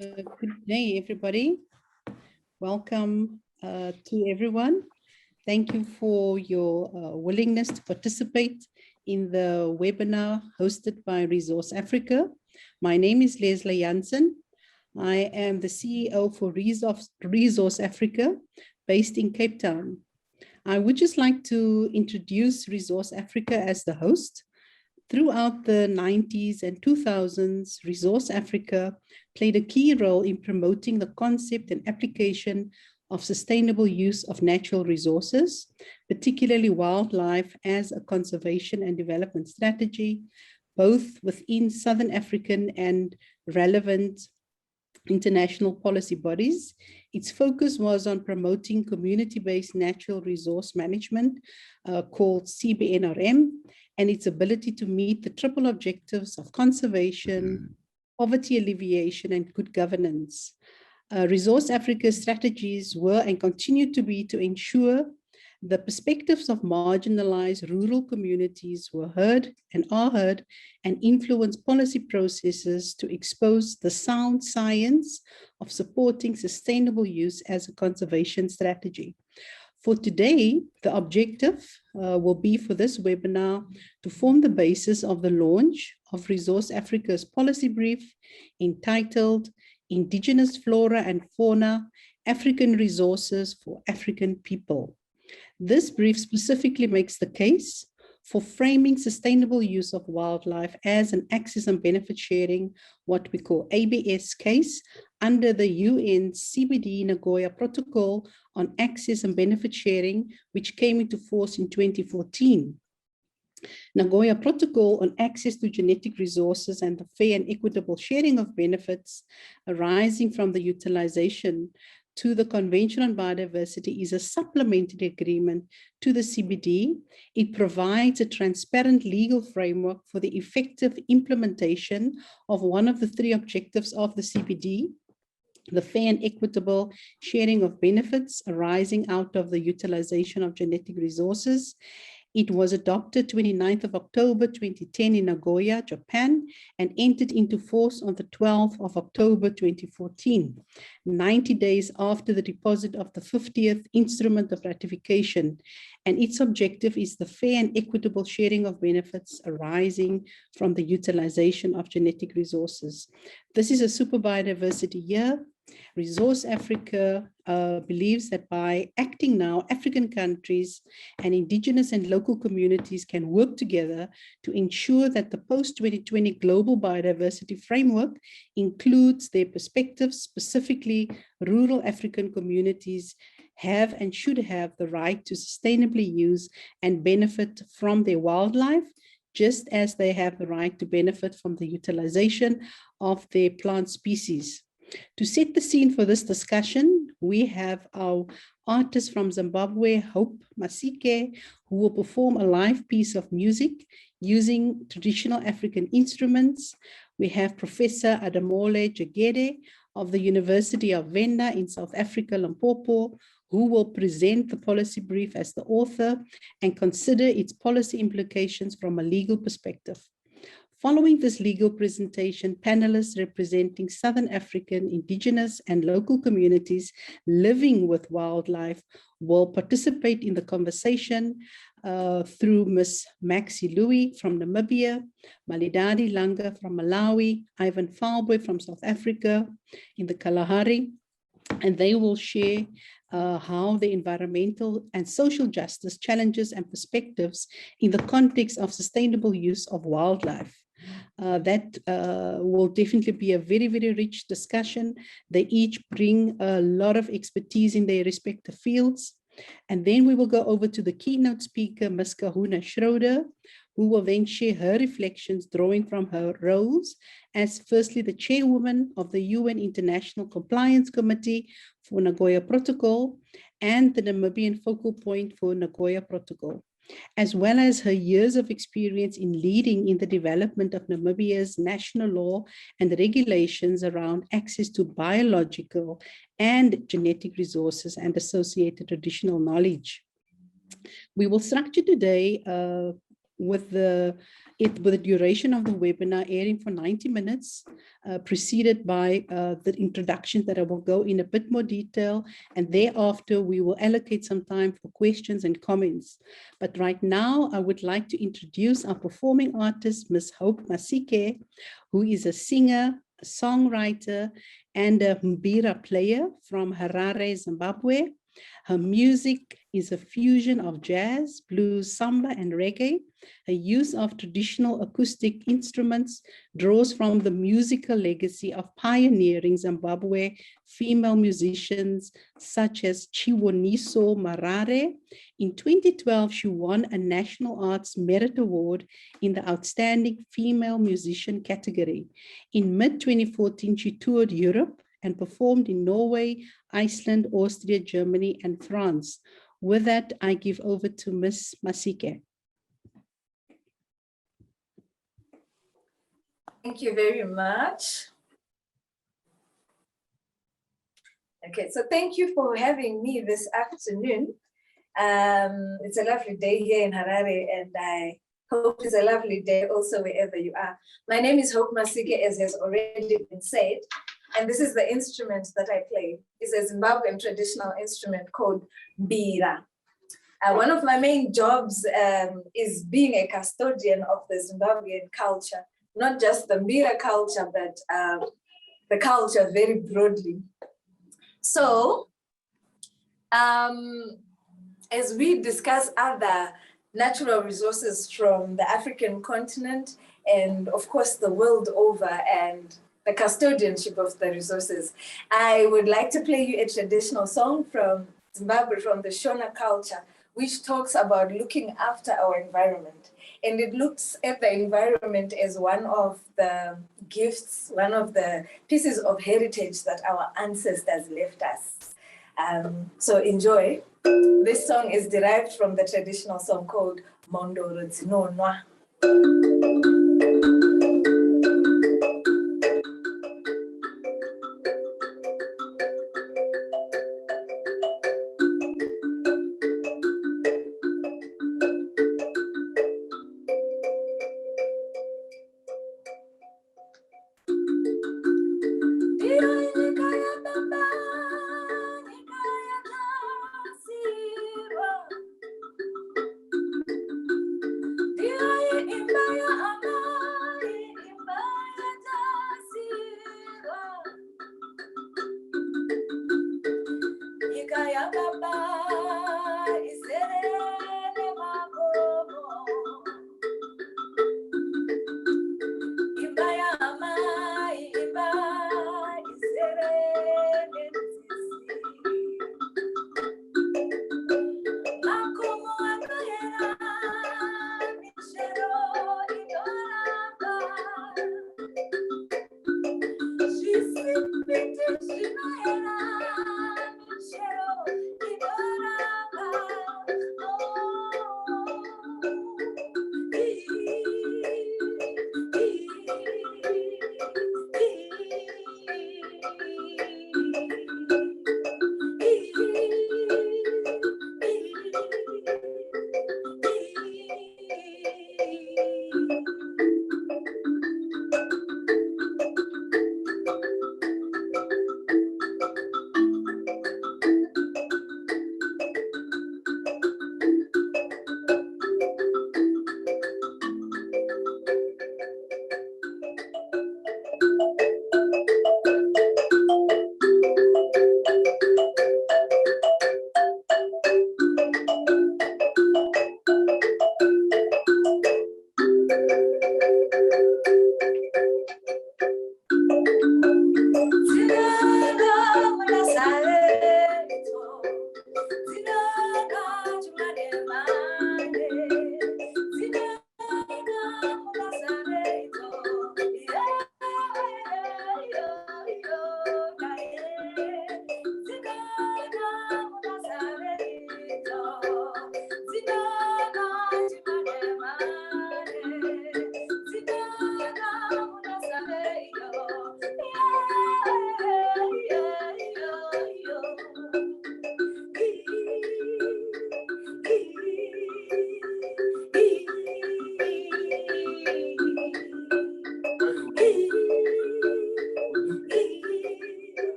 Good day, everybody. Welcome to everyone. Thank you for your willingness to participate in the webinar hosted by Resource Africa. My name is Leslé Jansen. I am the CEO for Resource Africa, based in Cape Town. I would just like to introduce Resource Africa as the host. Throughout the 90s and 2000s, Resource Africa played a key role in promoting the concept and application of sustainable use of natural resources, particularly wildlife, as a conservation and development strategy, both within Southern African and relevant international policy bodies. Its focus was on promoting community-based natural resource management called CBNRM, and its ability to meet the triple objectives of conservation, poverty alleviation, and good governance. Resource Africa's strategies were and continue to be to ensure the perspectives of marginalized rural communities were heard and are heard and influence policy processes to expose the sound science of supporting sustainable use as a conservation strategy. For today, the objective will be for this webinar to form the basis of the launch of Resource Africa's policy brief entitled Indigenous Flora and Fauna, African Resources for African People. This brief specifically makes the case for framing sustainable use of wildlife as an access and benefit sharing, what we call ABS case, under the UN CBD Nagoya Protocol on access and benefit sharing, which came into force in 2014. Nagoya Protocol on access to genetic resources and the fair and equitable sharing of benefits arising from the utilization to the Convention on Biodiversity is a supplementary agreement to the CBD. It provides a transparent legal framework for the effective implementation of one of the three objectives of the CBD, the fair and equitable sharing of benefits arising out of the utilization of genetic resources. It was adopted 29th of October 2010 in Nagoya, Japan, and entered into force on the 12th of October 2014, 90 days after the deposit of the 50th Instrument of Ratification. And its objective is the fair and equitable sharing of benefits arising from the utilization of genetic resources. This is a super biodiversity year. Resource Africa believes that by acting now, African countries and indigenous and local communities can work together to ensure that the post-2020 global biodiversity framework includes their perspectives, specifically rural African communities have and should have the right to sustainably use and benefit from their wildlife, just as they have the right to benefit from the utilization of their plant species. To set the scene for this discussion, we have our artist from Zimbabwe, Hope Masike, who will perform a live piece of music using traditional African instruments. We have Professor Adamola Gigere of the University of Venda in South Africa, Limpopo, who will present the policy brief as the author and consider its policy implications from a legal perspective. Following this legal presentation, panelists representing Southern African, indigenous, and local communities living with wildlife will participate in the conversation through Ms. Maxi Louie from Namibia, Malidadi Langa from Malawi, Ivan Falboy from South Africa in the Kalahari, and they will share how the environmental and social justice challenges and perspectives in the context of sustainable use of wildlife. That will definitely be a very, very rich discussion. They each bring a lot of expertise in their respective fields. And then we will go over to the keynote speaker, Ms. Kauna Schröder, who will then share her reflections drawing from her roles as firstly the chairwoman of the UN International Compliance Committee for Nagoya Protocol and the Namibian focal point for Nagoya Protocol, as well as her years of experience in leading in the development of Namibia's national law and regulations around access to biological and genetic resources and associated traditional knowledge. We will structure today with the With the duration of the webinar airing for 90 minutes, preceded by the introduction that I will go in a bit more detail, and thereafter we will allocate some time for questions and comments. But right now, I would like to introduce our performing artist, Ms. Hope Masike, who is a singer, a songwriter, and a mbira player from Harare, Zimbabwe. Her music is a fusion of jazz, blues, samba, and reggae. Her use of traditional acoustic instruments draws from the musical legacy of pioneering Zimbabwe female musicians such as Chiwoniso Marare. In 2012, she won a National Arts Merit Award in the Outstanding Female Musician category. In mid-2014, she toured Europe and performed in Norway, Iceland, Austria, Germany, and France. With that, I give over to Ms. Masike. Thank you very much. Okay, so thank you for having me this afternoon. It's a lovely day here in Harare, and I hope it's a lovely day also wherever you are. My name is Hope Masike, as has already been said, and this is the instrument that I play. It's a Zimbabwean traditional instrument called mbira. One of my main jobs is being a custodian of the Zimbabwean culture, not just the mbira culture, but the culture very broadly. So, as we discuss other natural resources from the African continent and of course the world over, and the custodianship of the resources, I would like to play you a traditional song from Zimbabwe, from the Shona culture, which talks about looking after our environment. And it looks at the environment as one of the gifts, one of the pieces of heritage that our ancestors left us. So enjoy. This song is derived from the traditional song called Mondoro Dzinonwa.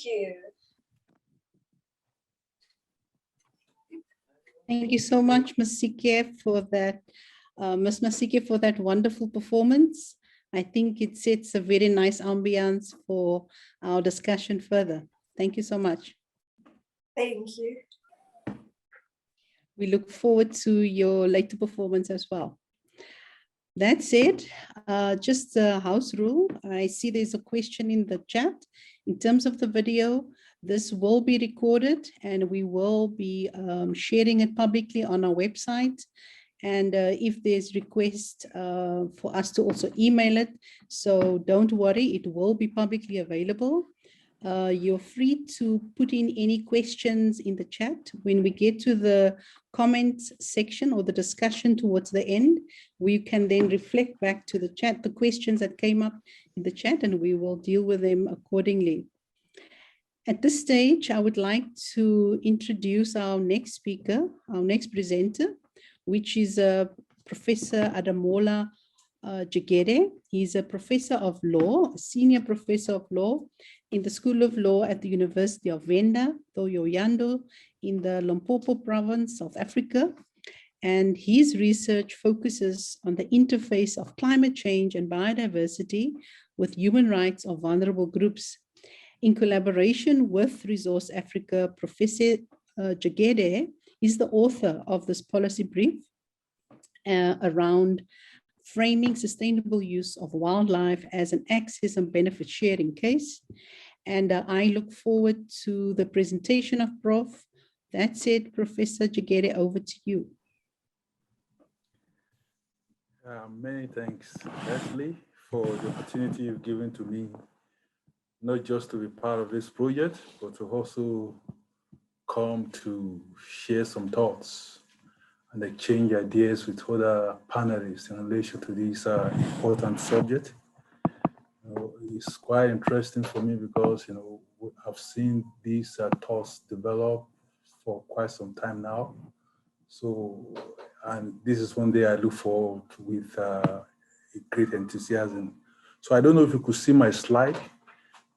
Thank you. Thank you so much, Ms. Sike, for that, Ms. Masike, for that wonderful performance. I think it sets a very nice ambiance for our discussion further. Thank you so much. Thank you. We look forward to your later performance as well. That said, just a house rule. I see there's a question in the chat. In terms of the video, this will be recorded and we will be sharing it publicly on our website. And if there's request for us to also email it, so don't worry, it will be publicly available. You're free to put in any questions in the chat. When we get to the comments section or the discussion towards the end, we can then reflect back to the chat, the questions that came up in the chat, and we will deal with them accordingly. At this stage, I would like to introduce our next speaker, our next presenter, which is Professor Adamola Gigere. He's a professor of law, a senior professor of law in the School of Law at the University of Venda, Thohoyandou, in the Limpopo province, South Africa. And his research focuses on the interface of climate change and biodiversity with human rights of vulnerable groups. In collaboration with Resource Africa, Professor Gigere is the author of this policy brief around framing sustainable use of wildlife as an access and benefit sharing case. And I look forward to the presentation of Prof. That said, Professor Gigere, over to you. Many thanks, Leslé, for the opportunity you've given to me, not just to be part of this project, but to also come to share some thoughts and exchange ideas with other panelists in relation to this important subject. It's quite interesting for me because, I've seen these thoughts develop for quite some time now. So, and this is one day I look forward with great enthusiasm. So I don't know if you could see my slide.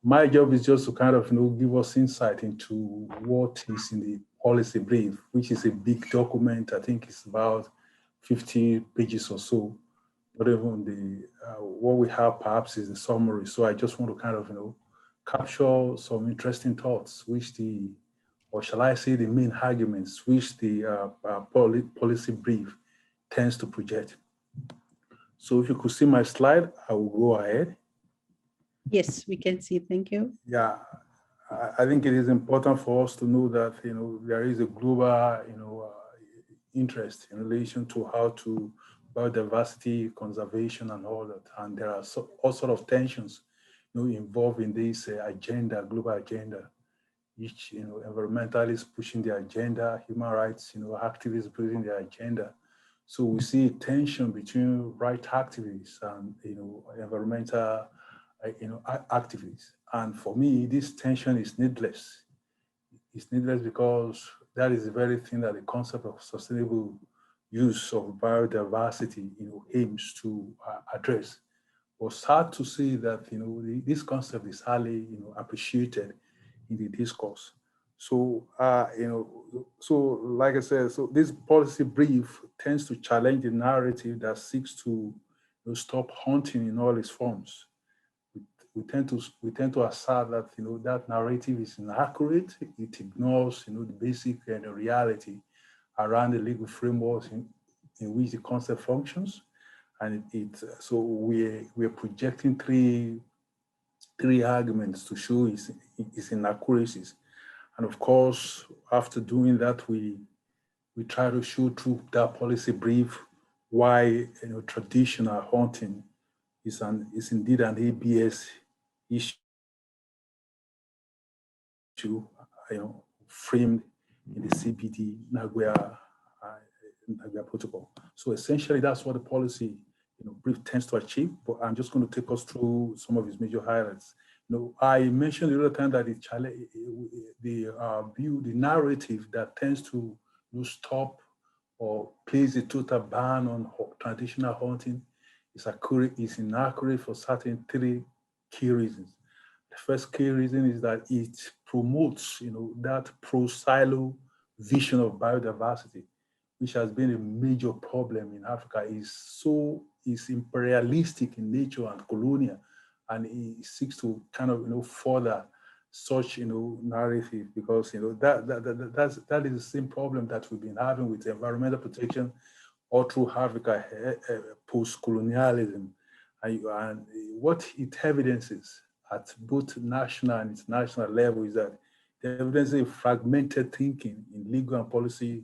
My job is just to kind of, give us insight into what is in the policy brief, which is a big document. I think it's about 50 pages or so. But even what we have perhaps is the summary. So I just want to kind of, capture some interesting thoughts, or shall I say the main arguments, which the policy brief tends to project. So if you could see my slide, I will go ahead. Yes, we can see. Thank you. Yeah, I think it is important for us to know that, there is a global, interest in relation to how to biodiversity conservation and all that. And there are all sort of tensions, involved in this agenda, global agenda. Each, environmentalists pushing the agenda, human rights, activists pushing the agenda. So we see tension between right activists and, environmental, activists. And for me, this tension is needless. It's needless because that is the very thing that the concept of sustainable use of biodiversity, aims to address. But sad to see that, this concept is highly, appreciated in the discourse. So, so like I said, so this policy brief tends to challenge the narrative that seeks to stop hunting in all its forms. We tend to assert that that narrative is inaccurate. It ignores the basic reality around the legal frameworks in which the concept functions, and so we're projecting three arguments to show its inaccuracies, and of course after doing that we try to show through that policy brief why traditional hunting is indeed an ABS issue, framed in the CPD Nagoya Protocol. So essentially, that's what the policy brief tends to achieve. But I'm just going to take us through some of its major highlights. I mentioned the other time that the narrative that tends to stop or place a total ban on traditional hunting is inaccurate for certain three key reasons. The first key reason is that it promotes, that pro-silo vision of biodiversity, which has been a major problem in Africa. Is imperialistic in nature and colonial, and it seeks to kind of further such narrative, because that is the same problem that we've been having with environmental protection all through Africa, post-colonialism, and what it evidences at both national and international level is that the evidence is fragmented thinking in legal and policy,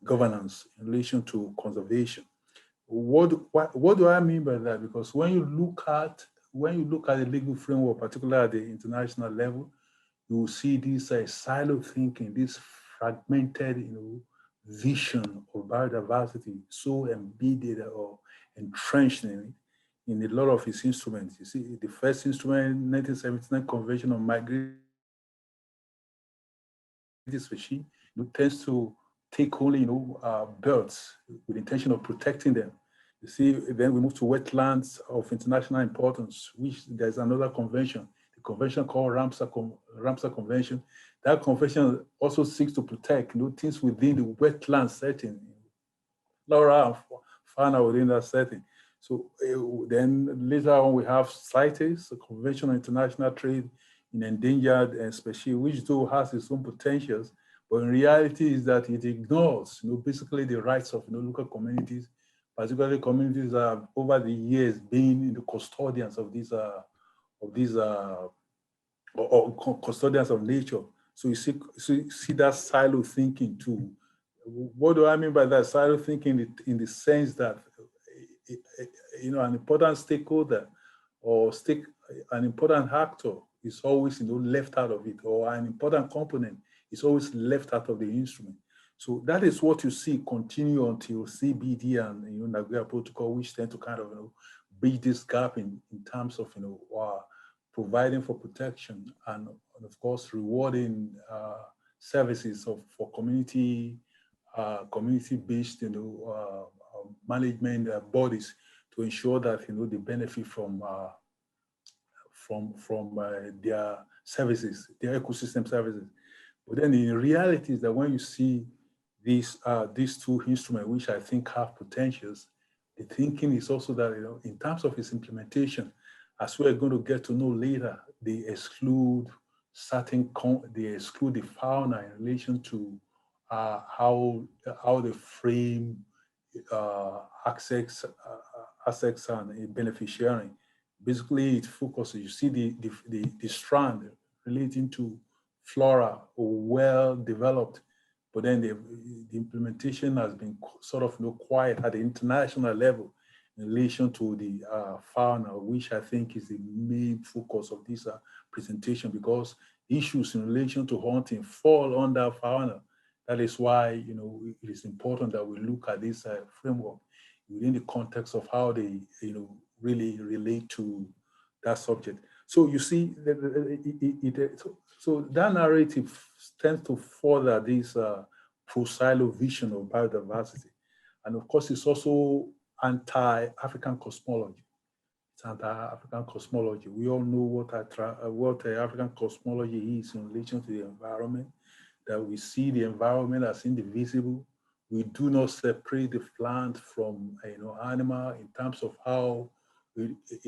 governance in relation to conservation. What do I mean by that? Because when you look at the legal framework, particularly at the international level, you will see this silo thinking, this fragmented, vision of biodiversity, so embedded or entrenched in a lot of its instruments. You see, the first instrument, 1979 Convention on Migratory Species, tends to take only, birds with the intention of protecting them. You see, then we move to wetlands of international importance, which there's another convention, the convention called Ramsar Convention. That convention also seeks to protect, things within the wetland setting, flora and fauna within that setting. So then later on we have CITES, the Convention on International Trade in Endangered Species, which though has its own potentials, but in reality is that it ignores, basically the rights of local communities, particularly communities that have over the years been the custodians of these custodians of nature. So you see that silo thinking too. What do I mean by that? Silo thinking in the sense that an important stakeholder or an important actor is always left out of it, or an important component is always left out of the instrument. So that is what you see continue until CBD and Nagoya Protocol, which tend to kind of bridge this gap in terms of providing for protection and of course rewarding services for community based management bodies to ensure that they benefit from their services, their ecosystem services. But then in reality is that when you see these two instruments, which I think have potentials, the thinking is also that in terms of its implementation, as we're going to get to know later, they exclude the fauna in relation to how they frame access and benefit sharing. Basically, it focuses, you see the strand relating to flora well developed, but then the implementation has been sort of quiet at the international level in relation to the fauna, which I think is the main focus of this presentation, because issues in relation to hunting fall under fauna. That is why it is important that we look at this framework within the context of how they really relate to that subject. So you see, so that narrative tends to further this pro-silo vision of biodiversity. And of course, it's also anti-African cosmology. It's anti-African cosmology. We all know what African cosmology is in relation to the environment, that we see the environment as indivisible. We do not separate the plant from animal in terms of how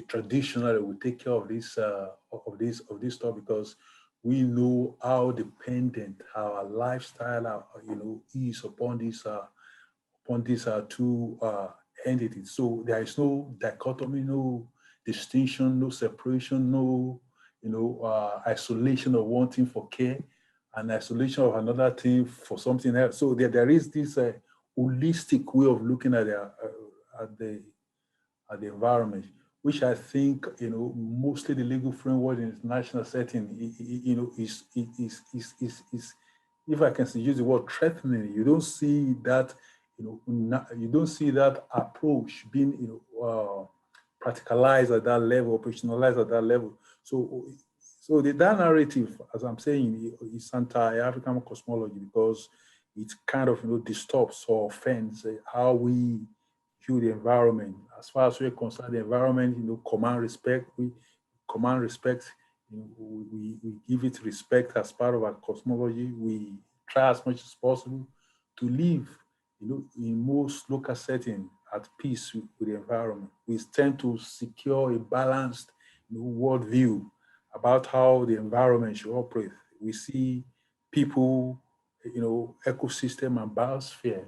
traditionally we take care of this stuff, because we know how dependent our lifestyle is upon these two entities. So there is no dichotomy, no distinction, no separation, no isolation of one thing for care and isolation of another thing for something else. So there is this holistic way of looking at the environment, which I think mostly the legal framework in international setting is if I can use the word threatening. You don't see that you don't see that approach being practicalized at that level, operationalized at that level. So that narrative, as I'm saying, is anti-African cosmology, because it kind of disturbs or offends how we view the environment. As far as we're concerned, the environment command respect. We command respect. We give it respect as part of our cosmology. We try as much as possible to live, in most local settings at peace with the environment. We tend to secure a balanced worldview about how the environment should operate. We see people, ecosystem and biosphere,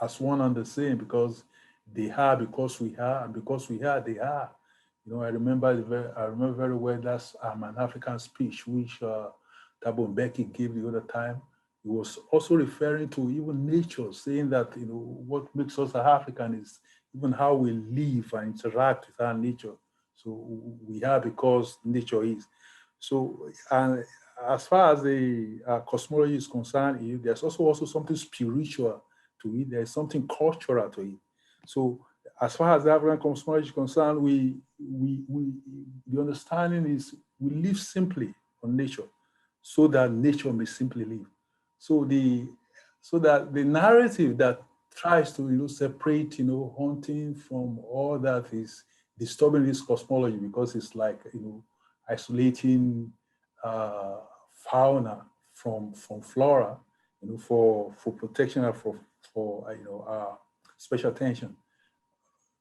as one and the same, because they are, because we are, and because we are, they are. I remember very well that's an African speech which Thabo Mbeki gave the other time. He was also referring to even nature, saying that what makes us African is even how we live and interact with our nature. So we are because nature is. So, and as far as the cosmology is concerned, there's also something spiritual to it. There's something cultural to it. So, as far as the African cosmology is concerned, the understanding is we live simply on nature, so that nature may simply live. So that the narrative that tries to separate hunting from all that is disturbing this cosmology, because it's like isolating fauna from flora, for protection and for special attention.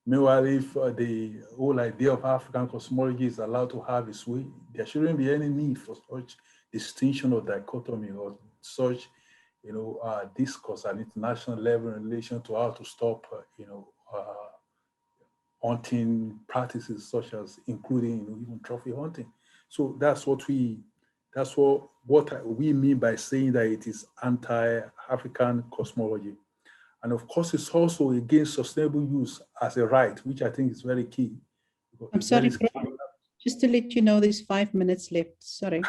Meanwhile, if the whole idea of African cosmology is allowed to have its way, there shouldn't be any need for such distinction or dichotomy or such, discourse at international level in relation to how to stop, hunting practices such as including, even trophy hunting. So that's what we mean by saying that it is anti-African cosmology. And of course, it's also against sustainable use as a right, which I think is very key. I'm sorry, just to let you know, there's 5 minutes left. Sorry.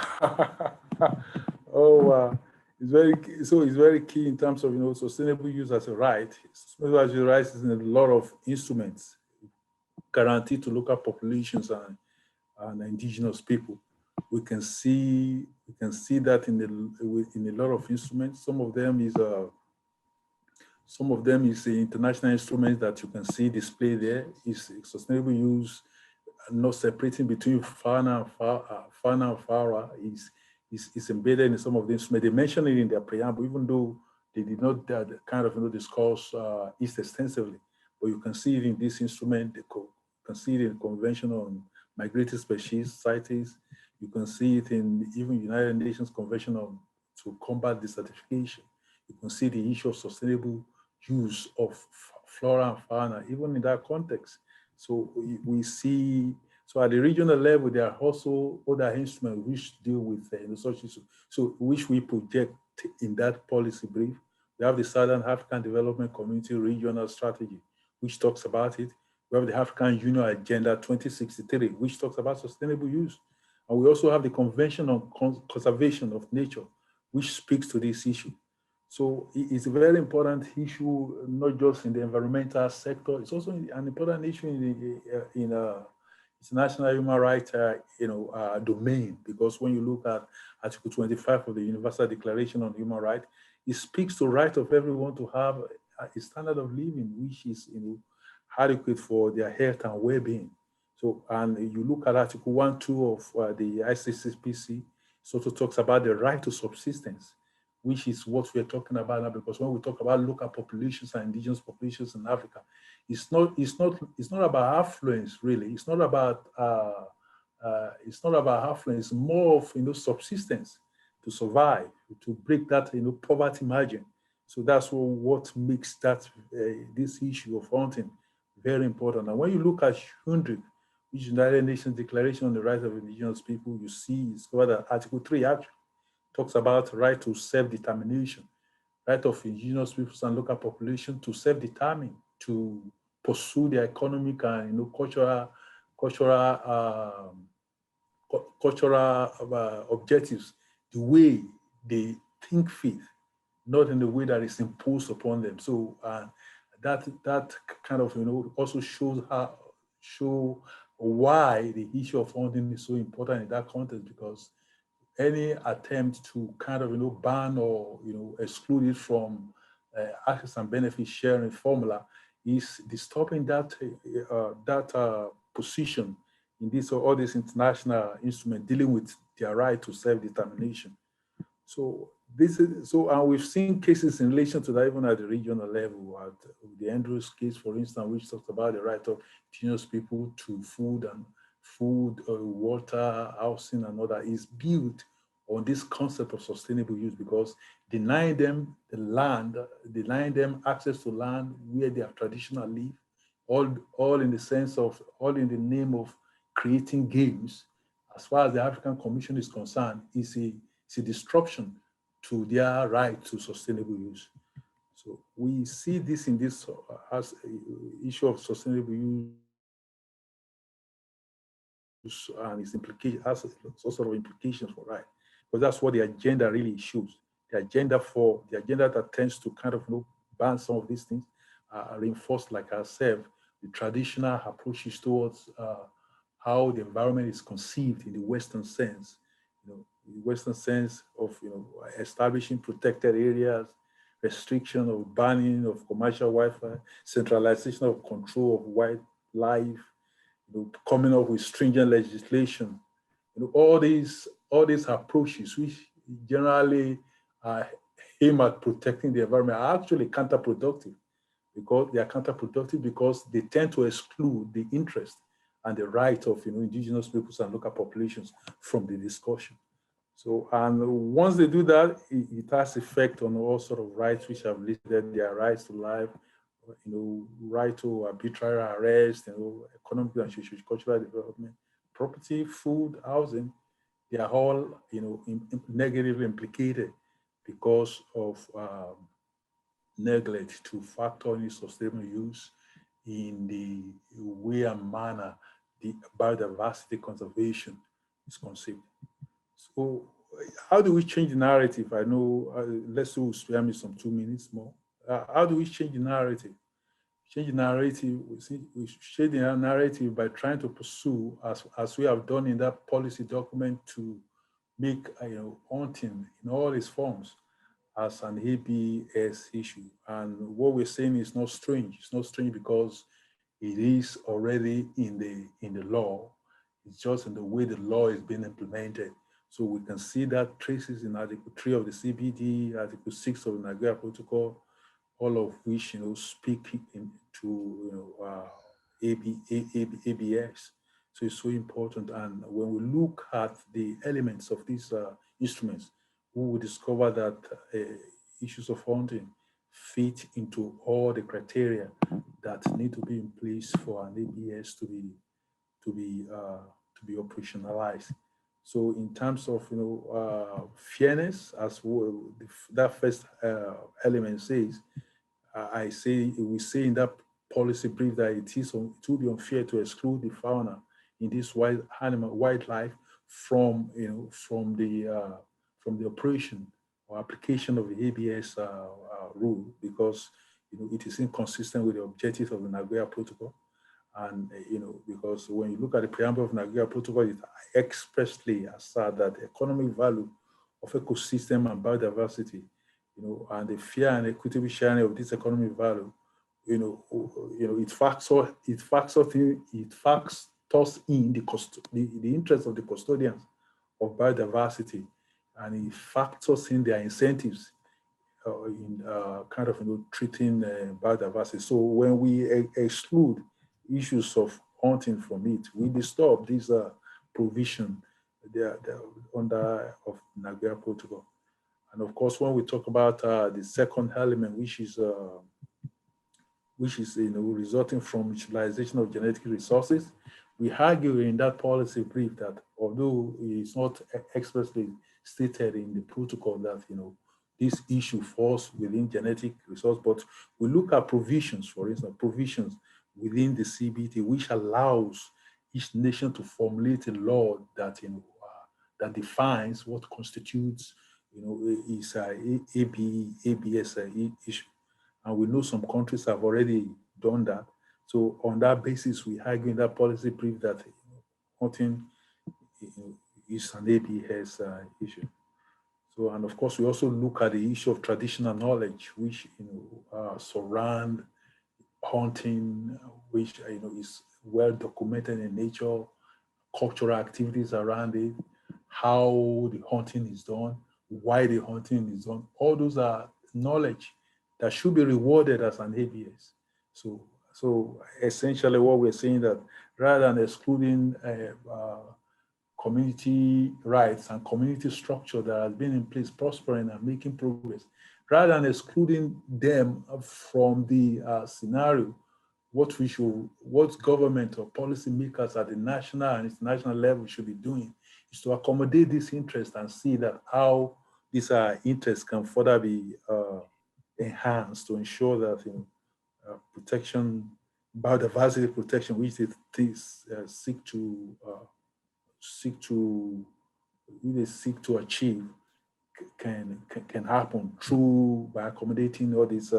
It's very key in terms of sustainable use as a right. Sustainable use as a right is in a lot of instruments guaranteed to local populations and indigenous people. We can see that in a lot of instruments. Some of them is the international instruments that you can see displayed there. Is sustainable use, not separating between fauna and flora is embedded in some of the instruments. They mention it in their preamble, even though they did not kind of discuss it extensively. But you can see it in this instrument. You can see it in the Convention on Migratory Species, CITES. You can see it in even United Nations Convention to combat desertification. You can see the issue of sustainable use of flora and fauna, even in that context. So we see, so at the regional level, there are also other instruments which deal with such issues, so which we project in that policy brief. We have the Southern African Development Community Regional Strategy, which talks about it. We have the African Union Agenda 2063, which talks about sustainable use. And we also have the Convention on Conservation of Nature, which speaks to this issue. So it's a very important issue, not just in the environmental sector. It's also an important issue in international human rights, domain. Because when you look at Article 25 of the Universal Declaration on Human Rights, it speaks to the right of everyone to have a standard of living which is, adequate for their health and well-being. So, and you look at Article 1.2 of the ICCPC, it also talks about the right to subsistence, which is what we're talking about now, because when we talk about local populations and indigenous populations in Africa, it's not about affluence, really. It's not about affluence. It's more of subsistence to survive, to break that poverty margin. So that's what makes that this issue of hunting very important. And when you look at UNDRIP, which is United Nations Declaration on the Rights of Indigenous People, you see it's covered at Article 3 actually. Talks about right to self-determination, right of indigenous peoples and local population to self-determine, to pursue their economic and cultural objectives the way they think fit, not in the way that is imposed upon them. So that kind of also show why the issue of hunting is so important in that context, because any attempt to kind of ban or exclude it from access and benefit sharing formula is disturbing that position in this all this international instrument dealing with their right to self-determination. So this is so, and we've seen cases in relation to that even at the regional level. At the Andrews case, for instance, which talks about the right of indigenous people to food, water, housing, and all that, is built on this concept of sustainable use, because denying them the land, denying them access to land where they have traditionally lived, all in the sense of, all in the name of creating games, as far as the African Commission is concerned, is a disruption to their right to sustainable use. So we see this in this as a issue of sustainable use and its implication has some sort of implications for right, because that's what the agenda really shows. The agenda that tends to kind of ban some of these things, reinforce, like I said, the traditional approaches towards how the environment is conceived in the Western sense, the Western sense of establishing protected areas, restriction of banning of commercial Wi-Fi, centralization of control of wildlife, coming up with stringent legislation. All these approaches, which generally aim at protecting the environment, are actually counterproductive, because they are counterproductive because they tend to exclude the interest and the right of indigenous peoples and local populations from the discussion. So, and once they do that, it has effect on all sort of rights which have listed: their rights to life, right to arbitrary arrest, economic and socio-cultural development, property, food, housing. They are all, negatively implicated because of neglect to factor in sustainable use in the way and manner the biodiversity conservation is conceived. So how do we change the narrative? I know, let's spare me some 2 minutes more. How do we change the narrative? Change the narrative, we change the narrative by trying to pursue, as we have done in that policy document, to make hunting in all its forms as an ABS issue. And what we're saying is not strange. It's not strange because it is already in the law. It's just in the way the law is being implemented. So we can see that traces in Article 3 of the CBD, Article 6 of the Nagoya Protocol, all of which speak into ABS. So it's so important. And when we look at the elements of these instruments, we will discover that issues of hunting fit into all the criteria that need to be in place for an ABS to be operationalized. So in terms of fairness, as well, that first element says, we say in that policy brief that it will be unfair to exclude the fauna in this wildlife from the operation or application of the ABS rule, because it is inconsistent with the objectives of the Nagoya Protocol. And because when you look at the preamble of Nagoya Protocol, it expressly asserts that the economic value of ecosystem and biodiversity, and the fair and equitable sharing of this economic value, it factors in the interest of the custodians of biodiversity, and it factors in their incentives in kind of treating biodiversity. So when we exclude issues of hunting from it, we disturb this provision they're under of Nagoya Protocol. And of course, when we talk about the second element, which is resulting from utilization of genetic resources, we argue in that policy brief that although it's not expressly stated in the protocol that this issue falls within genetic resource, but we look at provisions, for instance, provisions within the CBT, which allows each nation to formulate a law that that defines what constitutes is ABS issue. And we know some countries have already done that. So on that basis, we argue in that policy brief that hunting is an ABS issue. So, and of course, we also look at the issue of traditional knowledge, which surround hunting, which is well documented in nature cultural activities around it, how the hunting is done, why the hunting is done. All those are knowledge that should be rewarded as an ABS. So essentially what we're saying that rather than excluding community rights and community structure that has been in place, prospering and making progress, rather than excluding them from the scenario, what government or policy makers at the national and international level should be doing is to accommodate this interest and see that how these interests can further be enhanced to ensure that protection, biodiversity protection, which it seek to achieve, can happen through by accommodating all these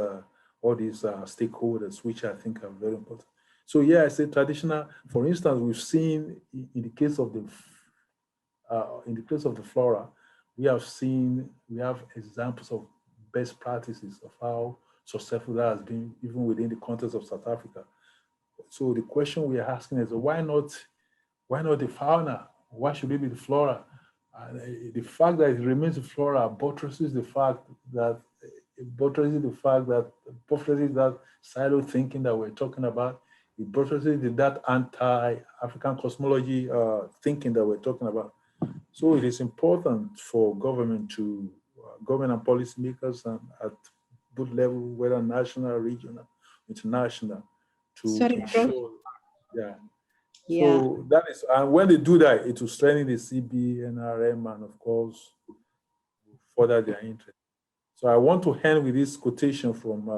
stakeholders, which I think are very important. So yeah, I say traditional. For instance, we've seen in the case of the flora, we have examples of best practices of how successful that has been, even within the context of South Africa. So the question we are asking is, why not the fauna? Why should it be the flora? The fact that it remains the flora buttresses that silo thinking that we're talking about. It buttresses that anti-African cosmology thinking that we're talking about. So it is important for government and policymakers at good level, whether national, regional, international, to ensure. Yeah. So that is, and when they do that, it will strengthen the CBNRM and, of course, further their interest. So I want to end with this quotation from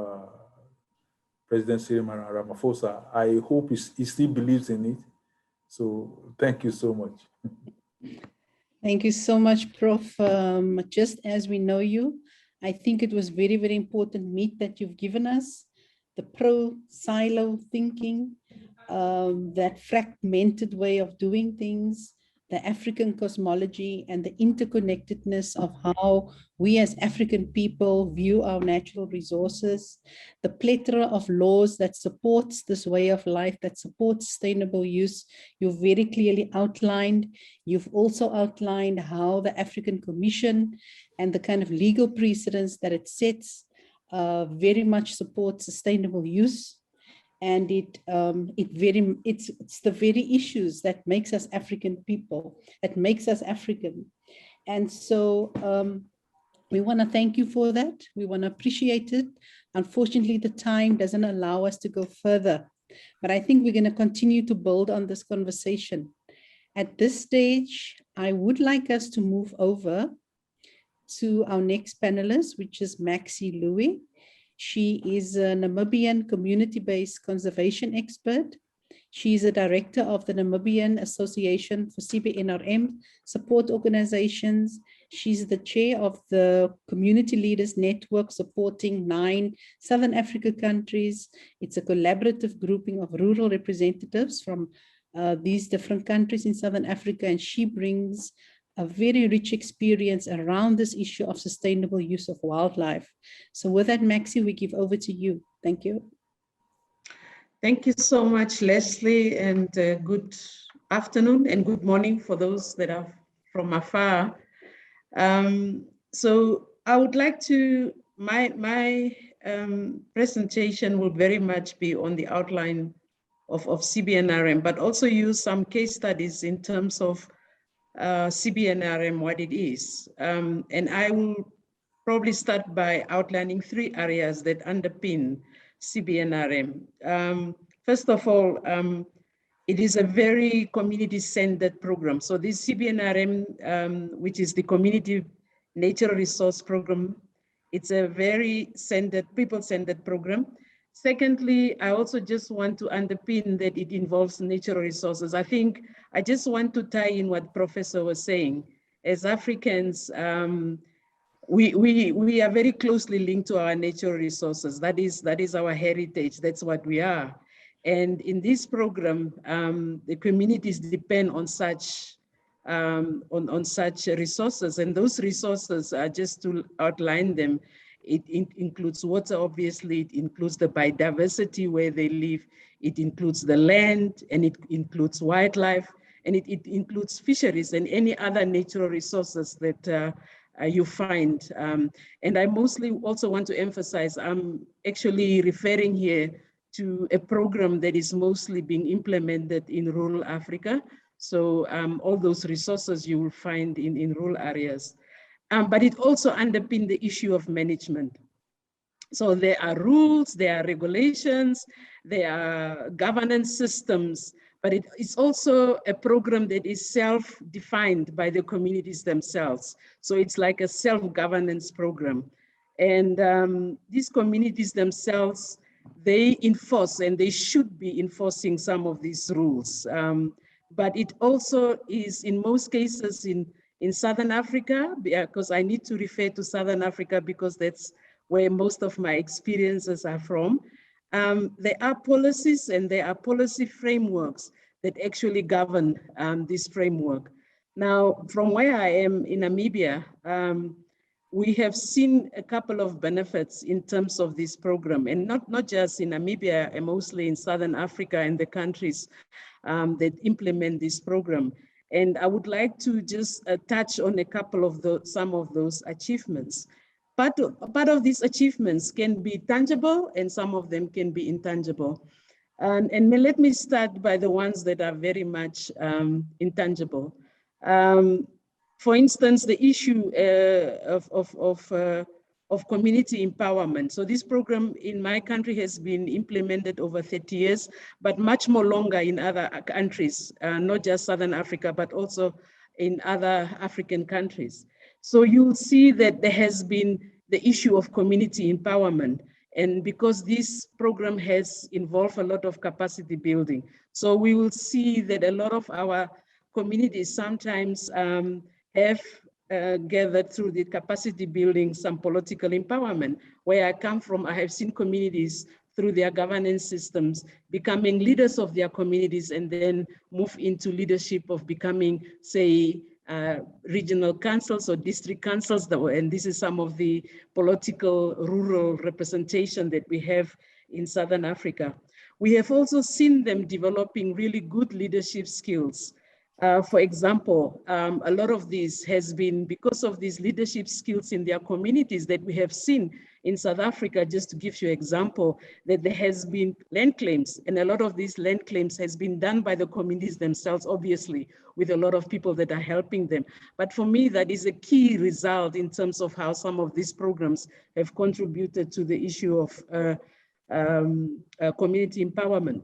President Cyril Ramaphosa. I hope he still believes in it. So thank you so much. Thank you so much, Prof. Just as we know you, I think it was very, very important meat that you've given us, the pro-silo thinking, that fragmented way of doing things, the African cosmology and the interconnectedness of how we as African people view our natural resources, the plethora of laws that supports this way of life, that supports sustainable use. You've very clearly outlined. You've also outlined how the African Commission and the kind of legal precedents that it sets very much supports sustainable use. And it's the very issues that makes us African people, that makes us African. And so we want to thank you for that. We want to appreciate it. Unfortunately, the time doesn't allow us to go further, but I think we're going to continue to build on this conversation. At this stage, I would like us to move over to our next panelist, which is Maxi Louie. She is a Namibian community-based conservation expert. She is a director of the Namibian Association for CBNRM support organizations. She's the chair of the Community Leaders Network supporting 9 Southern Africa countries. It's a collaborative grouping of rural representatives from these different countries in Southern Africa, and she brings a very rich experience around this issue of sustainable use of wildlife. So with that, Maxi, we give over to you. Thank you. Thank you so much, Leslé, and good afternoon and good morning for those that are from afar. So I would like to, my presentation will very much be on the outline of CBNRM, but also use some case studies in terms of CBNRM, what it is. And I will probably start by outlining 3 areas that underpin CBNRM. First of all, it is a very community-centered program. So this CBNRM, which is the Community Natural Resource Program, it's a very centered, people-centered program. Secondly, I also just want to underpin that it involves natural resources. I think I just want to tie in what Professor was saying. As Africans, we are very closely linked to our natural resources. That is our heritage. That's what we are. And in this program, the communities depend on such resources, and those resources are, just to outline them, it includes water, obviously, it includes the biodiversity where they live, it includes the land, and it includes wildlife, and it includes fisheries and any other natural resources that you find. And I mostly also want to emphasize, I'm actually referring here to a program that is mostly being implemented in rural Africa. So all those resources you will find in rural areas. But it also underpins the issue of management. So there are rules, there are regulations, there are governance systems, but it is also a program that is self-defined by the communities themselves. So it's like a self-governance program. And these communities themselves, they enforce and they should be enforcing some of these rules. But it also is in most cases in Southern Africa, because I need to refer to Southern Africa because that's where most of my experiences are from. There are policies and there are policy frameworks that actually govern this framework. Now, from where I am in Namibia, we have seen a couple of benefits in terms of this program, and not just in Namibia, and mostly in Southern Africa and the countries that implement this program. And I would like to just touch on a couple of some of those achievements. Part of these achievements can be tangible and some of them can be intangible. And let me start by the ones that are very much intangible. For instance, the issue of community empowerment. So this program in my country has been implemented over 30 years, but much more longer in other countries, not just Southern Africa, but also in other African countries. So you'll see that there has been the issue of community empowerment. And because this program has involved a lot of capacity building, so we will see that a lot of our communities sometimes have gathered through the capacity building some political empowerment. Where I come from, I have seen communities through their governance systems becoming leaders of their communities and then move into leadership of becoming, say, regional councils or district councils, and this is some of the political rural representation that we have in Southern Africa. We have also seen them developing really good leadership skills. For example, a lot of this has been because of these leadership skills in their communities that we have seen in South Africa, just to give you an example, that there has been land claims, and a lot of these land claims has been done by the communities themselves, obviously, with a lot of people that are helping them. But for me, that is a key result in terms of how some of these programs have contributed to the issue of community empowerment.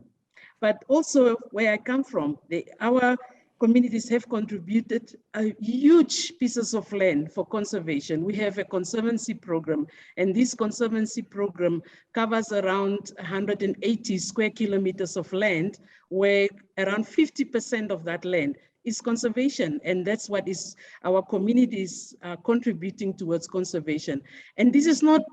But also where I come from, our communities have contributed huge pieces of land for conservation. We have a conservancy program, and this conservancy program covers around 180 square kilometers of land, where around 50% of that land is conservation, and that's what is our communities contributing towards conservation. And this is not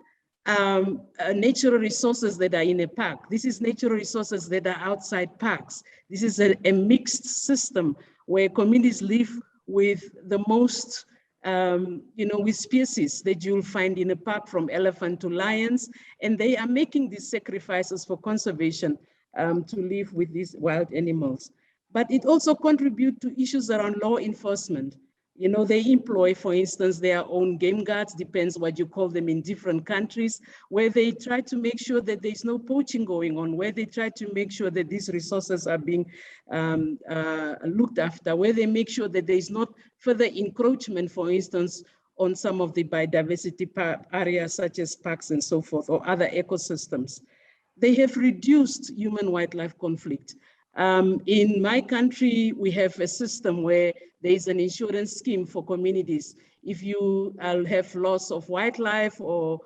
natural resources that are in a park. This is natural resources that are outside parks. This is a mixed system where communities live with the most, with species that you'll find in a park, from elephant to lions, and they are making these sacrifices for conservation to live with these wild animals. But it also contributes to issues around law enforcement. They employ, for instance, their own game guards, depends what you call them in different countries, where they try to make sure that there's no poaching going on, where they try to make sure that these resources are being looked after, where they make sure that there's not further encroachment, for instance, on some of the biodiversity areas such as parks and so forth, or other ecosystems. They have reduced human-wildlife conflict. In my country, we have a system where there is an insurance scheme for communities. If you have loss of wildlife or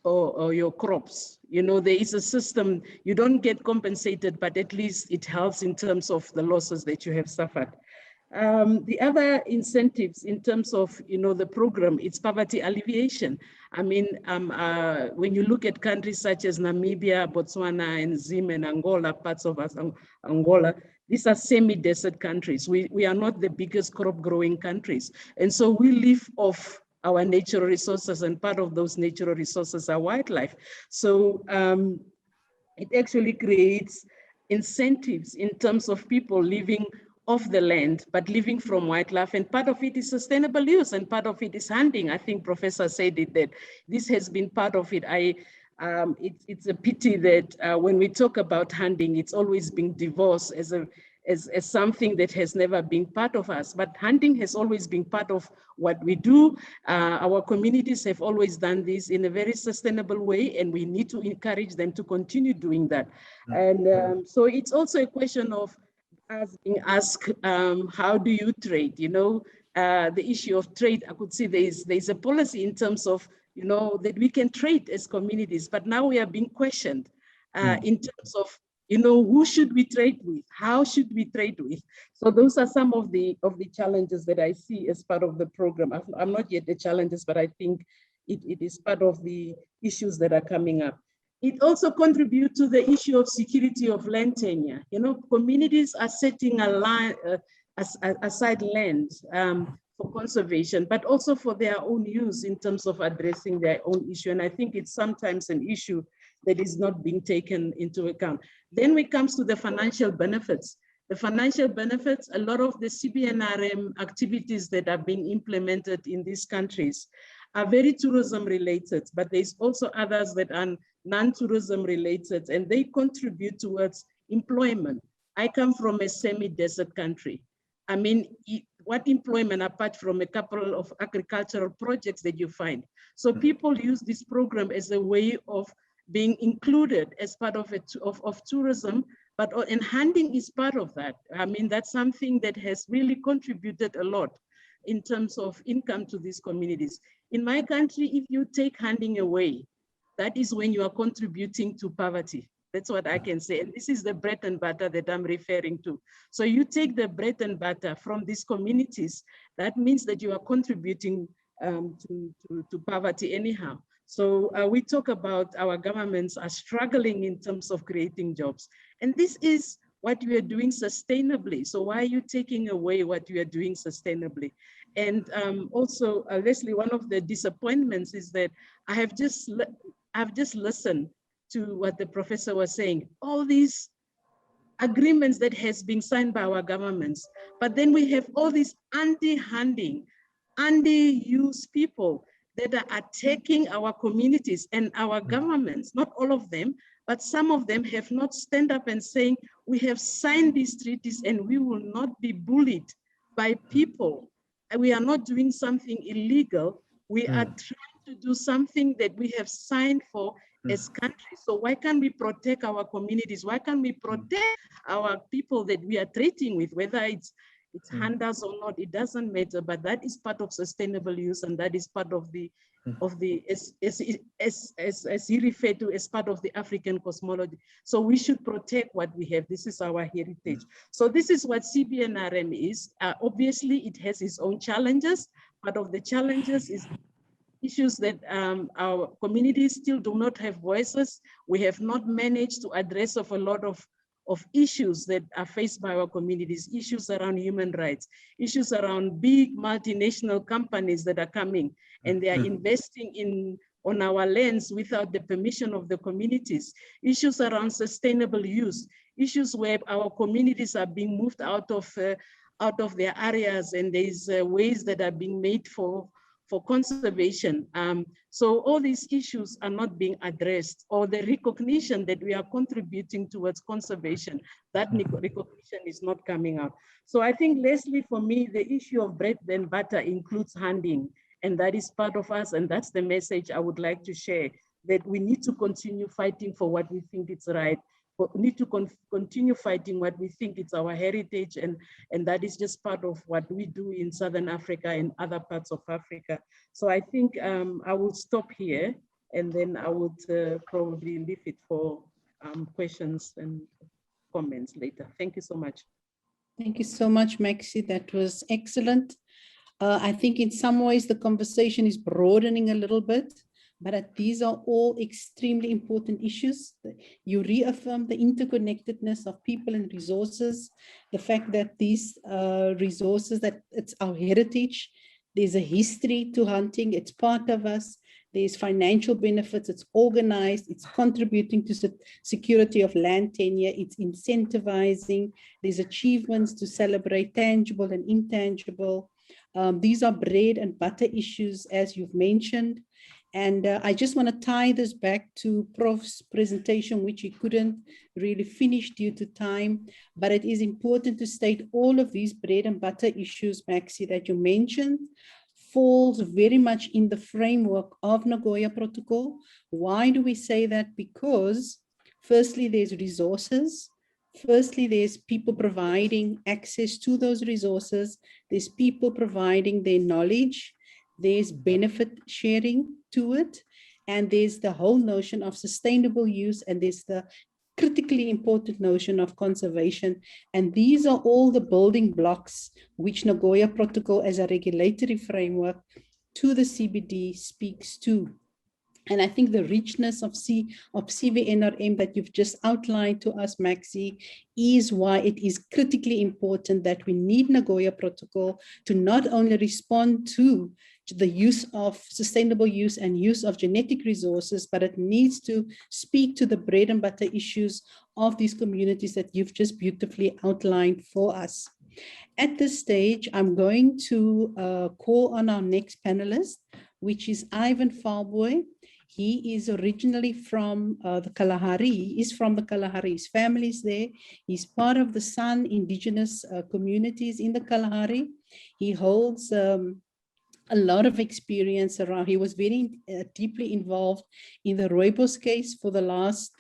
your crops, there is a system. You don't get compensated, but at least it helps in terms of the losses that you have suffered. The other incentives in terms of, the program, it's poverty alleviation. I mean, when you look at countries such as Namibia, Botswana, and Zim and Angola, parts of Angola, these are semi-desert countries. We are not the biggest crop growing countries. And so we live off our natural resources, and part of those natural resources are wildlife. So it actually creates incentives in terms of people living off the land, but living from wildlife. And part of it is sustainable use, and part of it is hunting. I think Professor said it, that this has been part of it. It's a pity that when we talk about hunting, it's always been divorced as something that has never been part of us. But hunting has always been part of what we do. Our communities have always done this in a very sustainable way, and we need to encourage them to continue doing that. And so it's also a question of us being asked, how do you trade? You know, the issue of trade, I could see there's a policy in terms of, you know, that we can trade as communities, but now we are being questioned in terms of, you know, who should we trade with? How should we trade with? So those are some of the challenges that I see as part of the program. I'm not yet the challenges, but I think it is part of the issues that are coming up. It also contributes to the issue of security of land tenure. You know, communities are setting aside land for conservation, but also for their own use in terms of addressing their own issue. And I think it's sometimes an issue that is not being taken into account. Then we comes to the financial benefits. The financial benefits, a lot of the CBNRM activities that are being implemented in these countries are very tourism related, but there's also others that are non-tourism related, and they contribute towards employment. I come from a semi-desert country. I mean, what employment apart from a couple of agricultural projects that you find? So people use this program as a way of being included as part of tourism, and hunting is part of that. I mean, that's something that has really contributed a lot in terms of income to these communities. In my country, if you take hunting away, that is when you are contributing to poverty. That's what I can say. And this is the bread and butter that I'm referring to. So you take the bread and butter from these communities, that means that you are contributing to poverty anyhow. So we talk about our governments are struggling in terms of creating jobs. And this is what we are doing sustainably. So why are you taking away what you are doing sustainably? And also, Leslé, one of the disappointments is that I've just listened to what the professor was saying. All these agreements that has been signed by our governments, but then we have all these anti-hunting, anti-use people that are attacking our communities, and our governments, not all of them, but some of them have not stand up and saying, we have signed these treaties and we will not be bullied by people. We are not doing something illegal. We are trying to do something that we have signed for as countries. So why can't we protect our communities? Why can't we protect our people that we are trading with, whether it's hunters or not, it doesn't matter, but that is part of sustainable use, and that is part of the as he referred to, as part of the African cosmology. So we should protect what we have. This is our heritage. So this is what CBNRM is. Obviously, it has its own challenges. Part of the challenges is issues that our communities still do not have voices. We have not managed to address of a lot of issues that are faced by our communities, issues around human rights, issues around big multinational companies that are coming and they are investing on our lands without the permission of the communities, issues around sustainable use, issues where our communities are being moved out of their areas, and there's ways that are being made for conservation. So all these issues are not being addressed, or the recognition that we are contributing towards conservation, that recognition is not coming out. So I think, Leslé, for me, the issue of bread and butter includes hunting, and that is part of us, and that's the message I would like to share, that we need to continue fighting for what we think is right. But we need to continue fighting what we think is our heritage, and that is just part of what we do in Southern Africa and other parts of Africa. So I think I will stop here, and then I would probably leave it for questions and comments later. Thank you so much. Thank you so much, Maxi. That was excellent. I think in some ways the conversation is broadening a little bit, but these are all extremely important issues. You reaffirm the interconnectedness of people and resources, the fact that these resources, that it's our heritage, There's a history to hunting. It's part of us. There's financial benefits. It's organized. It's contributing to security of land tenure. It's incentivizing. There's achievements to celebrate, tangible and intangible. These are bread and butter issues, as you've mentioned. And I just want to tie this back to Prof's presentation, which he couldn't really finish due to time. But it is important to state all of these bread and butter issues, Maxi, that you mentioned, falls very much in the framework of Nagoya Protocol. Why do we say that? Because firstly, there's resources. Firstly, there's people providing access to those resources. There's people providing their knowledge. There's benefit sharing to it. And there's the whole notion of sustainable use. And there's the critically important notion of conservation. And these are all the building blocks which Nagoya Protocol as a regulatory framework to the CBD speaks to. And I think the richness of CVNRM that you've just outlined to us, Maxi, is why it is critically important that we need Nagoya Protocol to not only respond to the use of sustainable use and use of genetic resources, but it needs to speak to the bread and butter issues of these communities that you've just beautifully outlined for us. At this stage, I'm going to call on our next panelist, which is Ivan Falboy. He is originally from the Kalahari. He is from the Kalahari. His family is there. He's part of the San indigenous communities in the Kalahari. He holds a lot of experience around. He was very deeply involved in the Rooibos case for the last